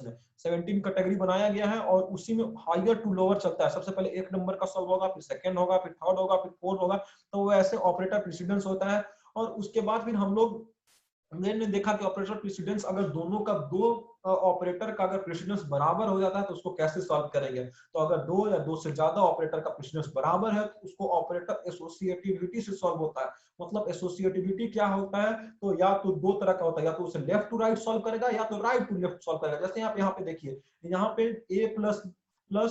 Speaker 1: में 17 कैटेगरी बनाया गया है, और उसी में हायर टू लोअर चलता है। सबसे पहले एक नंबर का सॉल्व होगा, फिर सेकंड होगा, फिर थर्ड होगा, फिर फोर्थ होगा। तो वो ऐसे ऑपरेटर प्रेसिडेंस होता है। और उसके बाद फिर हम लोग मैंने देखा कि ऑपरेटर प्रेसिडेंस, अगर दोनों का दो ऑपरेटर का अगर प्रेसिडेंस बराबर हो जाता है तो उसको कैसे सॉल्व करेंगे। तो अगर दो या दो से ज्यादा ऑपरेटर का प्रेसिडेंस बराबर है तो उसको ऑपरेटर एसोसिएटिविटी से सॉल्व होता है। मतलब एसोसिएटिविटी क्या होता है, तो या तो दो तरह का होता है, या तो उसे लेफ्ट टू राइट सॉल्व करेगा या तो राइट टू लेफ्ट सॉल्व करेगा। जैसे आप यहाँ पे देखिए, यहाँ पे A प्लस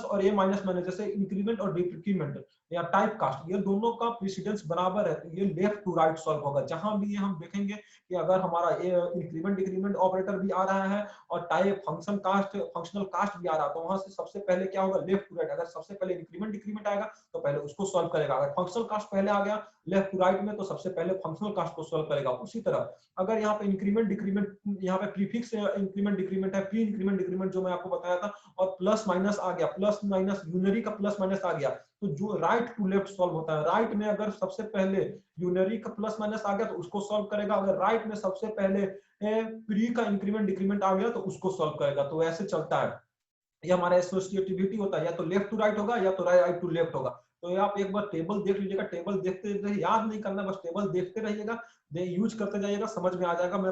Speaker 1: और A माइनस माइनस, जैसे इंक्रीमेंट और डिक्रीमेंट या टाइप कास्ट, ये दोनों का प्रेसिडेंस बराबर है तो ये लेफ्ट टू राइट सॉल्व होगा। जहां भी ये हम देखेंगे कि अगर हमारा इंक्रीमेंट डिक्रीमेंट ऑपरेटर भी आ रहा है और टाइप फंक्शनल कास्ट भी आ रहा है, तो वहां से सबसे पहले क्या होगा, लेफ्ट टू राइट। अगर सबसे पहले इंक्रीमेंट डिक्रीमेंट आएगा तो पहले उसको सॉल्व करेगा। अगर फंक्शनल कास्ट पहले आ गया लेफ्ट टू राइट में, तो सबसे पहले फंक्शनल कास्ट को सॉल्व करेगा। उसी तरह अगर यहाँ पे इंक्रीमेंट डिक्रीमेंट, यहाँ पे प्रीफिक्स इंक्रीमेंट डिक्रीमेंट है, प्री इंक्रीमेंट डिक्रीमेंट जो मैं आपको बताया था, और प्लस माइनस आ गया, प्लस माइनस यूनरी का प्लस माइनस आ गया, तो जो राइट टू लेफ्ट सॉल्व होता है, राइट में अगर सबसे पहले यूनरी का प्लस माइनस आ गया तो उसको सॉल्व करेगा। अगर राइट में सबसे पहले प्री का इंक्रीमेंट डिक्रीमेंट आ गया तो उसको सॉल्व करेगा। तो ऐसे चलता है, ये हमारा एसोसिएटिविटी होता है, या तो लेफ्ट टू राइट होगा या तो राइट टू लेफ्ट होगा। तो आप एक बार टेबल देख लीजिएगा, टेबल देखते रहिए, याद नहीं करना, बस टेबल देखते रहिएगा, यूज करते जाइएगा, समझ में आ जाएगा। मैं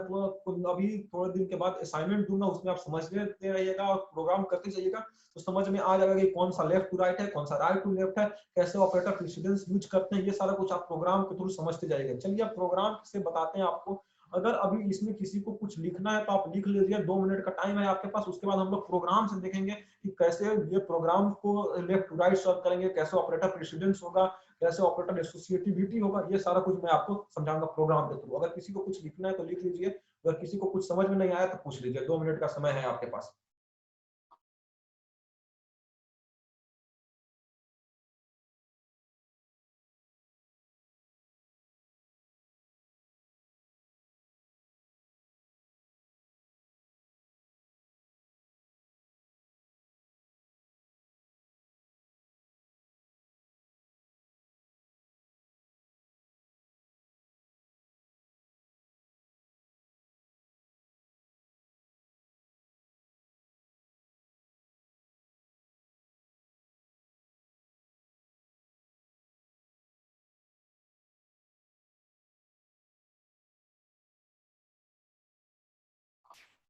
Speaker 1: अभी थोड़े दिन के बाद असाइनमेंट दूंगा, उसमें आप समझते रहिएगा और प्रोग्राम करते जाइएगा, तो समझ में आ जाएगा कि कौन सा लेफ्ट टू राइट है, कौन सा राइट टू लेफ्ट है, कैसे ऑपरेटर प्रेसिडेंस यूज करते हैं, ये सारा कुछ आप प्रोग्राम के थ्रू समझते जाइएगा। चलिए अब प्रोग्राम से बताते हैं आपको। अगर अभी इसमें किसी को कुछ लिखना है तो आप लिख लीजिए, 2 मिनट का टाइम है आपके पास। उसके बाद हम लोग प्रोग्राम से देखेंगे कि कैसे ये प्रोग्राम को लेफ्ट टू राइट सॉल्व करेंगे, कैसे ऑपरेटर प्रेसिडेंस होगा, कैसे ऑपरेटर एसोसिएटिविटी होगा, ये सारा कुछ मैं आपको समझाऊंगा प्रोग्राम के थ्रू। अगर किसी को कुछ लिखना है तो लिख लीजिए, अगर किसी को कुछ समझ में नहीं आया तो पूछ लीजिए, 2 मिनट का समय है आपके पास।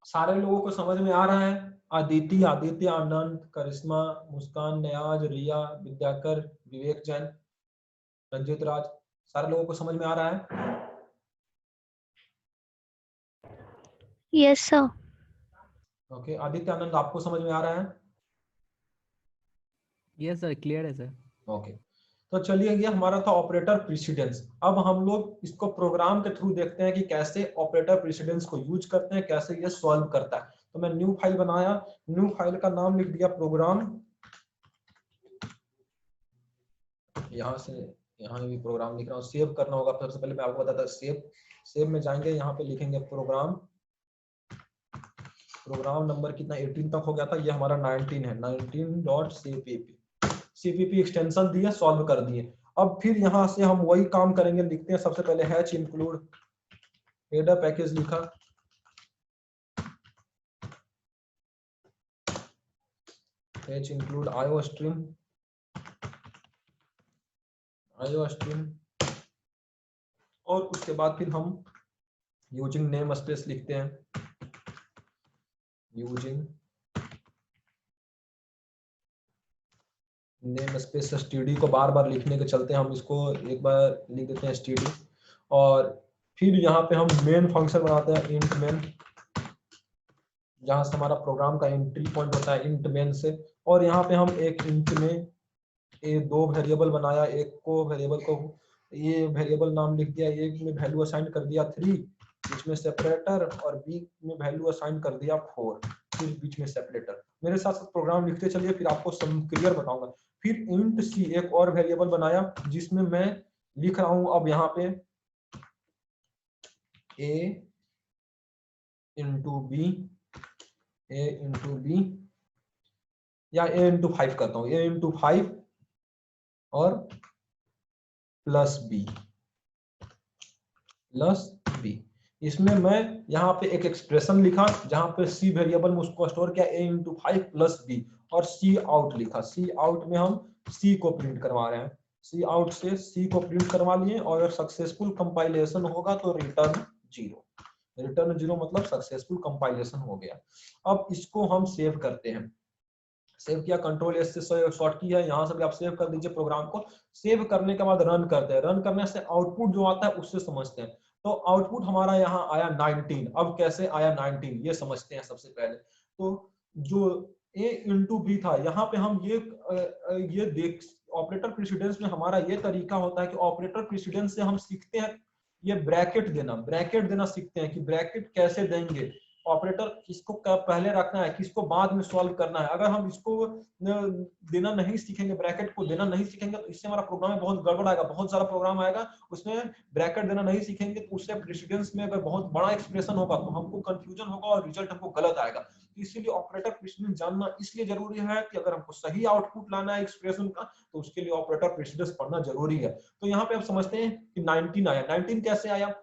Speaker 1: सारे लोगों को समझ में आ रहा है? आदित्य, आदित्य, आनंद, करिश्मा, मुस्कान, नयाज, रिया, विद्याकर, विवेक जैन, रंजित राज, सारे लोगों को समझ में आ रहा है?
Speaker 5: Yes sir.
Speaker 1: ओके, आदित्य, आनंद, आपको समझ में आ रहा है?
Speaker 2: यस सर, क्लियर है सर।
Speaker 1: ओके, तो चलिए, ये हमारा था ऑपरेटर प्रेसिडेंस। अब हम लोग इसको प्रोग्राम के थ्रू देखते हैं कि कैसे ऑपरेटर प्रेसिडेंस को यूज करते हैं, कैसे ये सॉल्व करता है। तो मैं न्यू फाइल बनाया, न्यू फाइल का नाम लिख दिया प्रोग्राम। यहाँ से यहाँ भी प्रोग्राम लिख रहा हूँ, सेव करना होगा। सबसे पहले मैं आपको बताता सेव, सेव में जाएंगे, यहाँ पे लिखेंगे प्रोग्राम। प्रोग्राम नंबर कितना 18 तक हो गया था, ये हमारा 19 है, 19.cpp। cpp एक्सटेंशन दिए, सॉल्व कर दिए। अब फिर यहाँ से हम वही काम करेंगे, लिखते हैं सबसे पहले हैच इंक्लूड हेडर पैकेज लिखा, हैच इंक्लूड आईओ स्ट्रीम, और उसके बाद फिर हम यूजिंग नेम स्पेस लिखते हैं, यूजिंग नेम स्पेस std को बार बार लिखने के चलते हम इसको एक बार लिख देते हैं std। और फिर यहाँ पे हम मेन फंक्शन बनाते हैं इंट मेन, जहां से हमारा प्रोग्राम का एंट्री पॉइंट होता है इंट मेन से। और यहाँ पे हम एक इंट में ये 2 वेरिएबल बनाया, एक को वेरिएबल को ये वेरिएबल नाम लिख दिया, एक में वैल्यू असाइन कर दिया 3, बीच में सेपरेटर, और बी में वैल्यू असाइन कर दिया 4, फिर बीच में सेपरेटर। मेरे साथ साथ प्रोग्राम लिखते चलिए, फिर आपको सब क्लियर बताऊंगा। फिर इंट सी एक और वेरिएबल बनाया, जिसमें मैं लिख रहा हूं अब यहाँ पे a इंटू बी, या a इंटू 5 करता हूँ, a इंटू 5 और प्लस बी। इसमें मैं यहाँ पे एक एक्सप्रेशन लिखा, जहां पे सी वेरिएबल में उसको स्टोर किया, a इंटू 5 प्लस बी, और सी आउट लिखा। सी आउट में हम सी को प्रिंट करवा रहे हैं, सी आउट से सी को प्रिंट करवा लिए, और अगर सक्सेसफुल कंपाइलेशन होगा तो रिटर्न 0। रिटर्न 0 मतलब सक्सेसफुल कंपाइलेशन हो गया। अब इसको हम सेव करते हैं, सेव किया, कंट्रोल एस से शॉर्ट की है, यहाँ से भी आप सेव कर दीजिए प्रोग्राम को। सेव करने के बाद रन करते हैं, रन करने से आउटपुट जो आता है उससे समझते हैं। तो आउटपुट हमारा यहाँ आया 19। अब कैसे आया 19 ये समझते हैं सबसे पहले। तो जो a इंटू बी था, यहाँ पे हम ये देख, ऑपरेटर प्रेसिडेंस में हमारा ये तरीका होता है कि ऑपरेटर प्रेसिडेंस से हम सीखते हैं ये ब्रैकेट देना सीखते हैं कि ब्रैकेट कैसे देंगे, ऑपरेटर किसको पहले रखना है, किसको बाद में सॉल्व करना है। अगर हम इसको देना नहीं सीखेंगे, ब्रैकेट को देना नहीं सीखेंगे, तो इससे हमारा प्रोग्राम में बहुत गड़बड़ आएगा। बहुत सारा प्रोग्राम आएगा उसमें ब्रैकेट देना नहीं सीखेंगे, तो उससे प्रेसिडेंस में अगर बहुत बड़ा एक्सप्रेशन होगा तो हमको कंफ्यूजन होगा और रिजल्ट हमको गलत आएगा। तो इसीलिए ऑपरेटर प्रेसिडेंस जानना इसलिए जरूरी है कि अगर हमको सही आउटपुट लाना है एक्सप्रेशन का, तो उसके लिए ऑपरेटर प्रेसिडेंस पढ़ना जरूरी है। तो यहाँ पे आप समझते हैं कि 19 आया। 19 कैसे आया?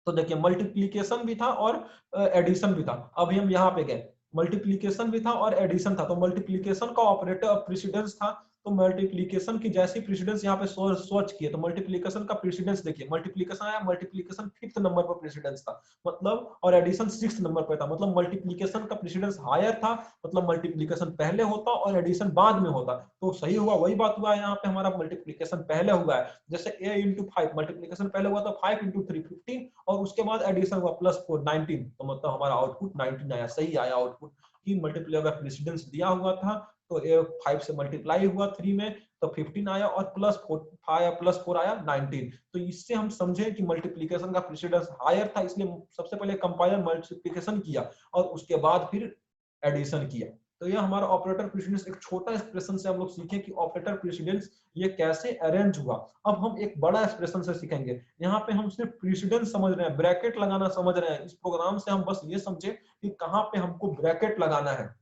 Speaker 1: तो देखिए, मल्टीप्लीकेशन भी था और एडिशन भी था। अभी हम यहाँ पे गए, मल्टीप्लीकेशन भी था और एडिशन था। तो मल्टीप्लीकेशन का ऑपरेटर प्रेसिडेंस था तो मल्टीप्लीकेशन की जैसी प्रेसिडेंस यहाँ पे सर्च किए तो मल्टीप्लीकेशन का प्रेसिडेंस देखिए, मल्टीप्लीकेशन आया, मल्टीप्लीकेशन 5th नंबर पर प्रेसिडेंस था मतलब, और एडिशन 6th नंबर पर था मतलब मल्टीप्लीकेशन का प्रेसिडेंस हायर था, मतलब मल्टीप्लीकेशन पहले होता और एडिशन बाद में होता। तो सही हुआ, वही बात हुआ यहाँ पे, हमारा मल्टीप्लीकेशन पहले हुआ है। जैसे a इंटू 5 मल्टीप्लीकेशन पहले हुआ था 5 इंटू 3 15 और उसके बाद एडिशन हुआ +4 19, तो मतलब हमारा आउटपुट 19 आया, सही आया आउटपुट कि मल्टीप्लाई अगर प्रेसिडेंस दिया हुआ था तो a 5 से मल्टीप्लाई हुआ 3 में तो 15 आया और +4 आया 19। तो इससे हम समझे कि मल्टीप्लिकेशन का प्रेसिडेंस हायर था, इसलिए सबसे पहले कंपाइलर मल्टीप्लिकेशन किया और उसके बाद फिर एडिशन किया। तो ये हमारा ऑपरेटर प्रेसिडेंस, एक छोटा एक्सप्रेशन से हम लोग सीखे कि ऑपरेटर प्रेसिडेंस ये कैसे अरेंज हुआ। अब हम एक बड़ा एक्सप्रेशन से सीखेंगे। यहाँ पे हम सिर्फ प्रेसिडेंस समझ रहे हैं, ब्रैकेट लगाना समझ रहे हैं। इस प्रोग्राम से हम बस ये समझे कि कहाँ पे हमको ब्रैकेट लगाना है।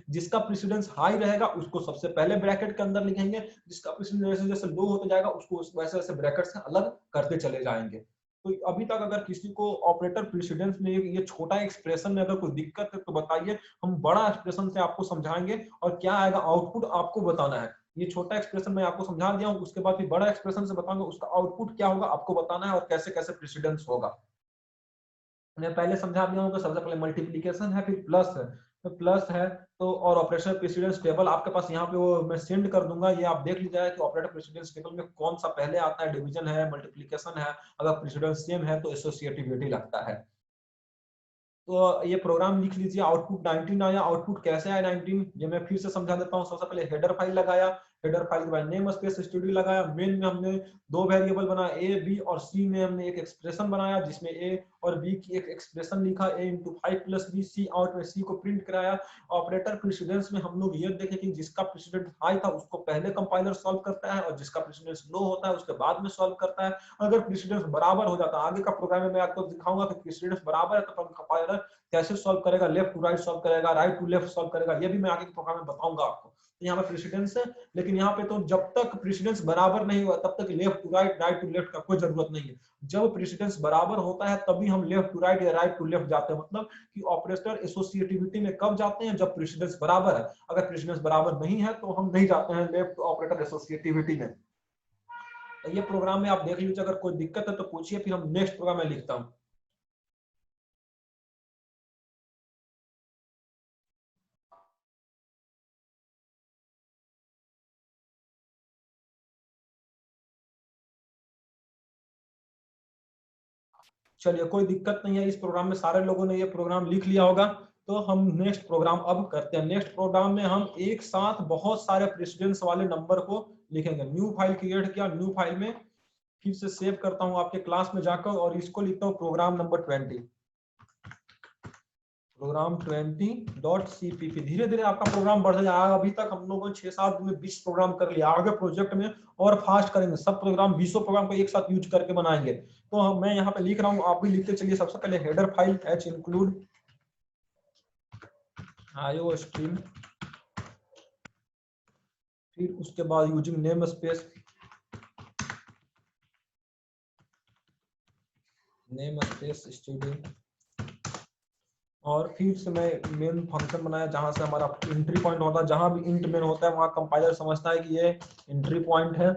Speaker 1: जिसका प्रेसिडेंस हाई रहेगा उसको सबसे पहले ब्रैकेट के अंदर लिखेंगे, जिसका प्रेसिडेंस जैसे जैसे लो होता जाएगा उसको वैसे वैसे ब्रैकेट से अलग करते चले जाएंगे। तो अभी तक अगर किसी को ऑपरेटर प्रेसिडेंस में ये छोटा एक्सप्रेशन में अगर कोई दिक्कत है तो बताइए, हम बड़ा एक्सप्रेशन से आपको समझाएंगे और क्या आएगा आउटपुट आपको बताना है। ये छोटा एक्सप्रेशन मैं आपको समझा दिया हूँ, उसके बाद फिर बड़ा एक्सप्रेशन से बताऊंगा, उसका आउटपुट क्या होगा आपको बताना है और कैसे कैसे प्रेसिडेंस होगा। मैं पहले समझा दिया हूँ कि सबसे पहले मल्टीप्लिकेशन है, फिर प्लस है, तो प्लस है तो और ऑपरेशन प्रेसिडेंस टेबल आपके पास यहाँ पे वो मैं सेंड कर दूंगा, ये आप देख लीजिएगा कि ऑपरेटर प्रेसिडेंस टेबल में कौन सा पहले आता है, डिवीजन है, मल्टीप्लिकेशन है, अगर प्रेसिडेंस सेम है तो एसोसिएटिविटी लगता है। तो ये प्रोग्राम लिख लीजिए, आउटपुट 19 आया। आउटपुट कैसे आया 19 ये मैं फिर से समझा देता हूँ। सबसे पहले हेडर फाइल लगाया, हेडर फाइल के बाद नेम स्पेस स्टूडियो लगाया, मेन में हमने दो वेरिएबल बनाया ए बी, और सी में हमने एक एक्सप्रेशन बनाया जिसमें ए और बी की एक एक्सप्रेशन लिखा, a into 5 plus B, C out में सी को प्रिंट कराया। ऑपरेटर प्रेसिडेंस में हम लोग ये देखे कि जिसका प्रेसिडेंस हाई था उसको पहले कंपाइलर सॉल्व करता है और जिसका प्रेसिडेंस लो होता है उसके बाद में सॉल्व करता है। अगर प्रेसिडेंस बराबर हो जाता है, आगे का प्रोग्राम में मैं आपको दिखाऊंगा कि प्रेसिडेंस बराबर है तो कंपाइलर कैसे सॉल्व करेगा, लेफ्ट टू राइट सॉल्व करेगा, राइट टू लेफ्ट सॉल्व करेगा, ये भी मैं आगे के प्रोग्राम में बताऊंगा आपको। तो यहाँ पे प्रेसिडेंस है, लेकिन यहाँ पे तो जब तक प्रेसिडेंस बराबर नहीं हुआ तब तक left to right, right to left का कोई जरूरत नहीं है। जब प्रेसिडेंस बराबर होता है तभी हम लेफ्ट टू राइट या राइट टू लेफ्ट जाते हैं, मतलब कि ऑपरेटर एसोसिएटिविटी में कब जाते हैं, जब प्रेसिडेंस बराबर है। अगर प्रेसिडेंस बराबर नहीं है तो हम नहीं जाते हैं लेफ्ट ऑपरेटर एसोसिएटिविटी में। तो ये प्रोग्राम में आप देख लीजिए, अगर कोई दिक्कत है तो पूछिए, फिर हम नेक्स्ट प्रोग्राम में लिखता हूँ। चलिए कोई दिक्कत नहीं है, इस प्रोग्राम में सारे लोगों ने ये प्रोग्राम लिख लिया होगा। तो हम नेक्स्ट प्रोग्राम अब करते हैं। नेक्स्ट प्रोग्राम में हम एक साथ बहुत सारे प्रेसिडेंस वाले नंबर को लिखेंगे। न्यू फाइल क्रिएट किया, न्यू फाइल में फिर से सेव करता हूं आपके क्लास में जाकर और इसको लिखता हूं प्रोग्राम नंबर 20, प्रोग्राम 20.cpp। धीरे धीरे आपका प्रोग्राम बढ़ जाएगा। अभी तक हम लोगों ने 6-7 दिन में 20 प्रोग्राम कर लिया, आगे प्रोजेक्ट में और फास्ट करेंगे, सब प्रोग्राम 20 प्रोग्राम को एक साथ यूज करके बनाएंगे। तो मैं यहाँ पे लिख रहा हूँ, आप भी लिखते चलिए। सबसे पहले header file h include IO stream, फिर उसके बाद यूजिंग नेम स्पेस, स्टूडेंट, और फिर से मैं मेन फंक्शन बनाया जहां से हमारा एंट्री पॉइंट होता है। जहां भी इंट मेन होता है वहां कंपाइलर समझता है कि ये एंट्री पॉइंट है।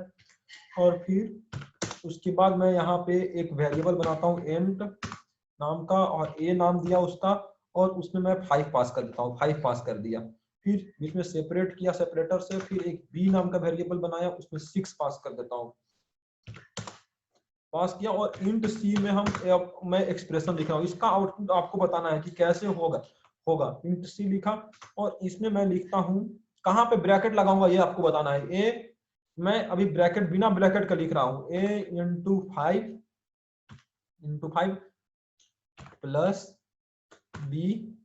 Speaker 1: और फिर उसके बाद मैं यहाँ पे एक वेरिएबल बनाता हूँ एंट नाम का, और ए नाम दिया उसका, और उसमें मैं 5 पास कर देता हूँ, 5 पास कर दिया। फिर बीच में सेपरेट किया सेपरेटर से, फिर एक बी नाम का वेरिएबल बनाया, उसमें 6 पास कर देता हूँ, पास किया। और इंट सी में मैं एक्सप्रेशन लिख रहा हूँ, इसका आउटपुट आपको बताना है कि कैसे होगा। इंट सी लिखा और इसमें मैं लिखता हूँ कहाँ पे ब्रैकेट लगाऊंगा ये आपको बताना है। ए मैं अभी ब्रैकेट बिना ब्रैकेट का लिख रहा हूँ, ए इंटू 5 प्लस बी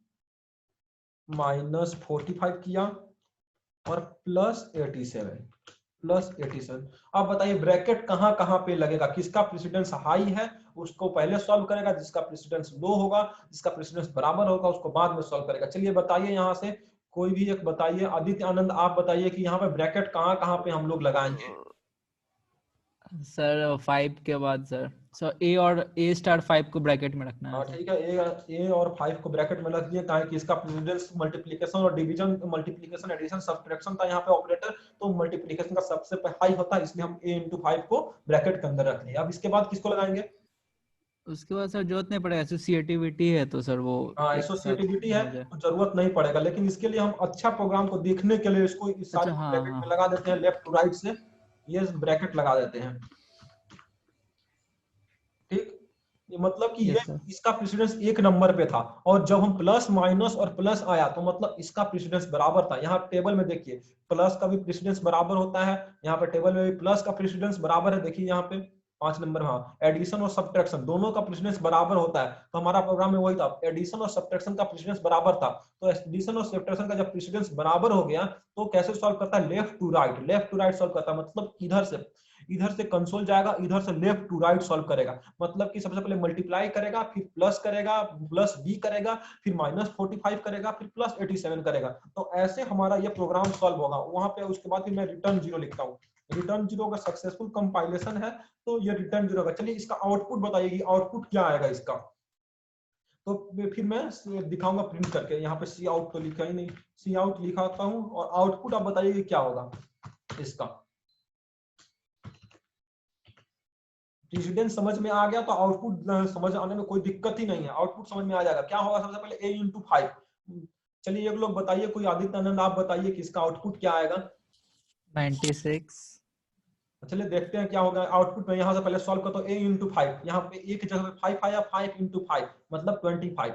Speaker 1: माइनस 45 किया और प्लस 87। अब बताइए ब्रैकेट कहाँ पे लगेगा, किसका प्रेसिडेंस हाई है उसको पहले सॉल्व करेगा, जिसका प्रेसिडेंस लो होगा, जिसका प्रेसिडेंस बराबर होगा उसको बाद में सॉल्व करेगा। चलिए बताइए यहाँ से कोई भी एक बताइए। आदित्य आनंद आप बताइए कि यहाँ पे ब्रैकेट कहाँ पे हम लोग लगाएंगे।
Speaker 2: सर 5 के बाद सर सर ए और ए स्टार 5 को ब्रैकेट में रखना है
Speaker 1: हाँ
Speaker 2: सर।
Speaker 1: ठीक है, ए और 5 को ब्रैकेट में रख दिए, ताकि कि इसका प्रेसिडेंस मल्टीप्लिकेशन और डिवीजन, मल्टीप्लिकेशन एडिशन सब्ट्रैक्शन था यहाँ पे ऑपरेटर, तो मल्टीप्लिकेशन का सबसे हाई होता है, इसलिए हम a into 5 को ब्रैकेट के अंदर रख लिया। अब इसके बाद किसको लगाएंगे?
Speaker 2: उसके बाद सर जरूरत नहीं पड़ेगा, एसोसिएटिविटी है तो सर वो
Speaker 1: हाँ
Speaker 2: एक साथ
Speaker 1: एसोसिएटिविटी है
Speaker 2: हो जाए।
Speaker 1: तो जरूरत नहीं पड़ेगा, लेकिन इसके लिए हम अच्छा प्रोग्राम को देखने के लिए इसको इस सारे
Speaker 2: अच्छा, हाँ,
Speaker 1: ब्रैकेट
Speaker 2: हाँ,
Speaker 1: में लगा देते हैं, लेफ्ट टू राइट से ये ब्रैकेट लगा देते हैं। ठीक, ये मतलब कि ये
Speaker 2: यस सर।
Speaker 1: इसका प्रेसिडेंस 1 नंबर पे था, और जब हम प्लस माइनस और प्लस आया तो मतलब इसका प्रेसिडेंस बराबर था। यहाँ टेबल में देखिए प्लस का भी प्रेसिडेंस बराबर होता है, यहाँ पे टेबल में भी प्लस का प्रेसिडेंस बराबर है, देखिए यहाँ पे 5 नंबर में। हाँ, एडिशन और सब्ट्रैक्शन दोनों का प्रेसिडेंस बराबर होता है, तो हमारा प्रोग्राम में वही था, एडिशन और सब्ट्रैक्शन का प्रेसिडेंस बराबर था। तो एडिशन और सब्ट्रैक्शन का जब प्रेसिडेंस बराबर हो गया तो कैसे सॉल्व करता है? Left to right, left to right solve करता है, मतलब इधर से कंसोल जाएगा, इधर से लेफ्ट टू राइट सॉल्व करेगा। मतलब कि सबसे पहले मल्टीप्लाई करेगा, फिर प्लस करेगा, प्लस बी करेगा, फिर माइनस 45 करेगा, फिर प्लस 87 करेगा। तो ऐसे हमारा ये प्रोग्राम सॉल्व होगा। वहां पे उसके बाद फिर मैं रिटर्न 0 लिखता हूँ, रिटर्न 0 का सक्सेसफुल कंपाइलेशन है, तो ये रिटर्न 0 का। चलिए इसका आउटपुट बताइए कि आउटपुट क्या आएगा इसका। तो फिर मैं दिखाऊंगा प्रिंट करके। यहाँ पे सी आउट तो लिखा ही नहीं, सी आउट लिखाता हूँ, और आउटपुट आप बताइए कि क्या होगा इसका। प्रेसिडेंस समझ में आ गया तो आउटपुट समझ आने में कोई दिक्कत ही नहीं है, आउटपुट समझ में आ जाएगा। क्या होगा? सबसे पहले a into 5। चलिए एक लोग बताइए, कोई आदित्य आनंद आप बताइए कि इसका आउटपुट क्या आएगा।
Speaker 2: 96।
Speaker 1: चलिए देखते हैं क्या होगा आउटपुट में। यहाँ से पहले सॉल्व करता हूँ, a into 5, यहाँ पे a की जगह पे 5 आया, 5 into 5 मतलब 25,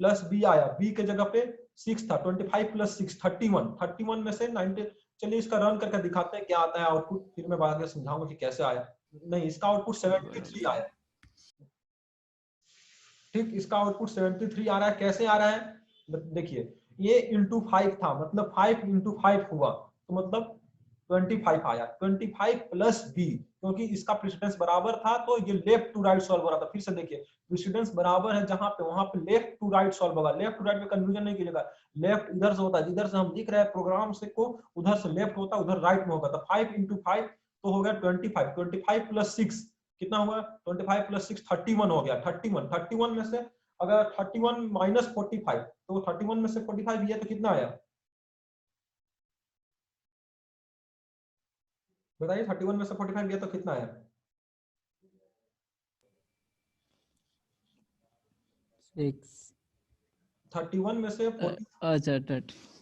Speaker 1: प्लस b आया, b के जगह पे 6 था, 25 प्लस 6 31 में से 90। चलिए इसका रन करके दिखाते हैं क्या आता है आउटपुट, फिर मैं बाद में समझाऊंगा कि कैसे आया। नहीं, इसका आउटपुट 73 आया। ठीक, इसका आउटपुट 73 आ रहा है। कैसे आ रहा है? देखिए ये इंटू 5 था, मतलब 5 इंटू 5 हुआ, तो मतलब 25 आया। 25 प्लस बी, क्योंकि इसका प्रेसिडेंस बराबर था तो ये लेफ्ट टू राइट सॉल्व हो रहा था। फिर से देखिए प्रेसिडेंस बराबर है जहां पे, वहां पे लेफ्ट टू राइट सॉल्व होगा। लेफ्ट टू राइट में कंफ्यूजन नहीं कीजिएगा, लेफ्ट इधर से होता है, जिधर से हम लिख रहे हैं प्रोग्राम से को उधर से लेफ्ट होता है, उधर राइट में होगा। तो 5 इंटू 5 तो हो गया 25, 25 प्लस 6 कितना हुआ? 25 प्लस 6 31 हो गया। 31 में से अगर 31 माइनस 45, तो 31 में से 45 दिया तो कितना आया बताइए? 31 में से 45 दिया तो कितना आया? 31 में से 40,
Speaker 2: अच्छा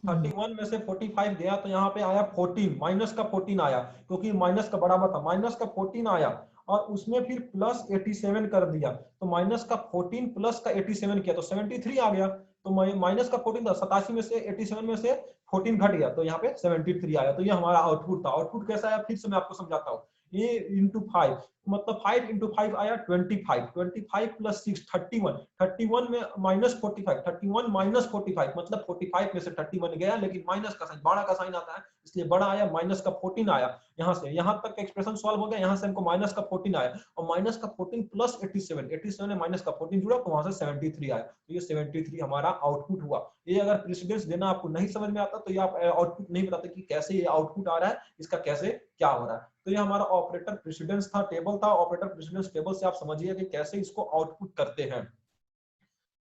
Speaker 1: 31 में से 45 गया तो यहाँ पे आया 14, माइनस का 14 आया, क्योंकि माइनस का बराबर था। माइनस का 14 आया और उसमें फिर प्लस 87 कर दिया, तो माइनस का 14 प्लस का 87 किया तो 73 आ गया। तो माइनस का 14 था, 87 में से 87 में से 14 घट गया, तो यहाँ पे 73 आया। तो ये हमारा आउटपुट था। आउटपुट कैसा आया फिर से मैं आपको समझाता हूँ। a into 5 मतलब 5 into 5 आया 25, 25 प्लस 6 31, 31 में माइनस 45, 31 माइनस 45 मतलब 45 में से 31 गया, लेकिन माइनस का साइन, बड़ा का साइन आता है इसलिए बड़ा आया। माइनस का 14 आया, यहाँ से यहाँ तक एक्सप्रेशन सॉल्व हो गया। यहाँ से हमको माइनस का 14 आया, और माइनस का 14 प्लस 87 में माइनस का 14 जुड़ा तो वहां से 73 आया। तो ये 73 हमारा आउटपुट हुआ। ये अगर प्रेसिडेंस देना आपको नहीं समझ में आता तो ये आप आउटपुट नहीं बताते कि कैसे ये आउटपुट आ रहा है, इसका कैसे क्या हो रहा है। तो ये हमारा ऑपरेटर प्रेसिडेंस था, टेबल था। ऑपरेटर प्रेसिडेंस टेबल से आप समझिए कि कैसे इसको आउटपुट करते हैं।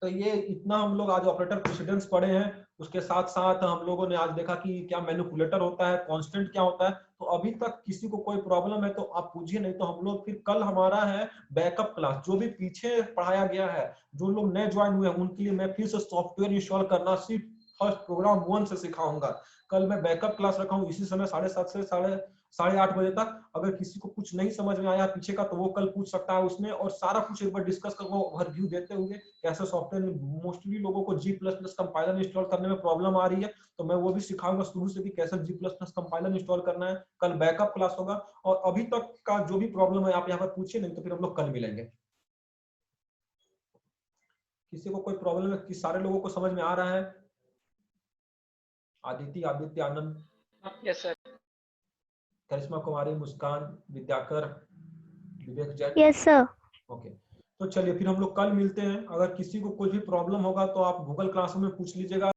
Speaker 1: तो ये इतना हम लोग आज ऑपरेटर प्रेसिडेंस पढ़े हैं। उसके साथ साथ हम लोगों ने आज देखा कि क्या मैनिपुलेटर होता है, कांस्टेंट क्या होता है। तो अभी तक किसी को कोई प्रॉब्लम है तो आप पूछिए, नहीं तो हम लोग फिर कल हमारा है बैकअप क्लास। जो भी पीछे पढ़ाया गया है, जो लोग नए ज्वाइन हुए हैं उनके लिए मैं फिर से सॉफ्टवेयर इंस्टॉल करना सिर्फ फर्स्ट प्रोग्राम 1 से सिखाऊंगा। कल मैं बैकअप क्लास रखा हूँ इसी समय 7:30 से 8:30 बजे तक। अगर किसी को कुछ नहीं समझ में आया पीछे का तो वो कल पूछ सकता है उसमें, और सारा कुछ एक बार डिस्कस करूंगा ओवरव्यू देते हुए कैसे सॉफ्टवेयर में। मोस्टली लोगों को G++ कंपाइलर इंस्टॉल करने में प्रॉब्लम आ रही है, तो मैं वो भी सिखाऊंगा शुरू से कि कैसे G++ कंपाइलर इंस्टॉल करना है। कल बैकअप क्लास होगा। और अभी तक का जो भी प्रॉब्लम है आप यहाँ पर पूछिए, नहीं तो फिर हम लोग कल मिलेंगे। किसी को कोई प्रॉब्लम है कि सारे लोगों को समझ में आ रहा है? Aditya Anand,
Speaker 3: yes sir.
Speaker 1: Karishma Kumari, Muskan, Vidyakar, Vivek Jain.
Speaker 5: Yes sir.
Speaker 1: Okay, तो चलिए फिर हम लोग कल मिलते हैं। अगर किसी को कोई भी प्रॉब्लम होगा तो आप गूगल क्लासरूम में पूछ लीजिएगा।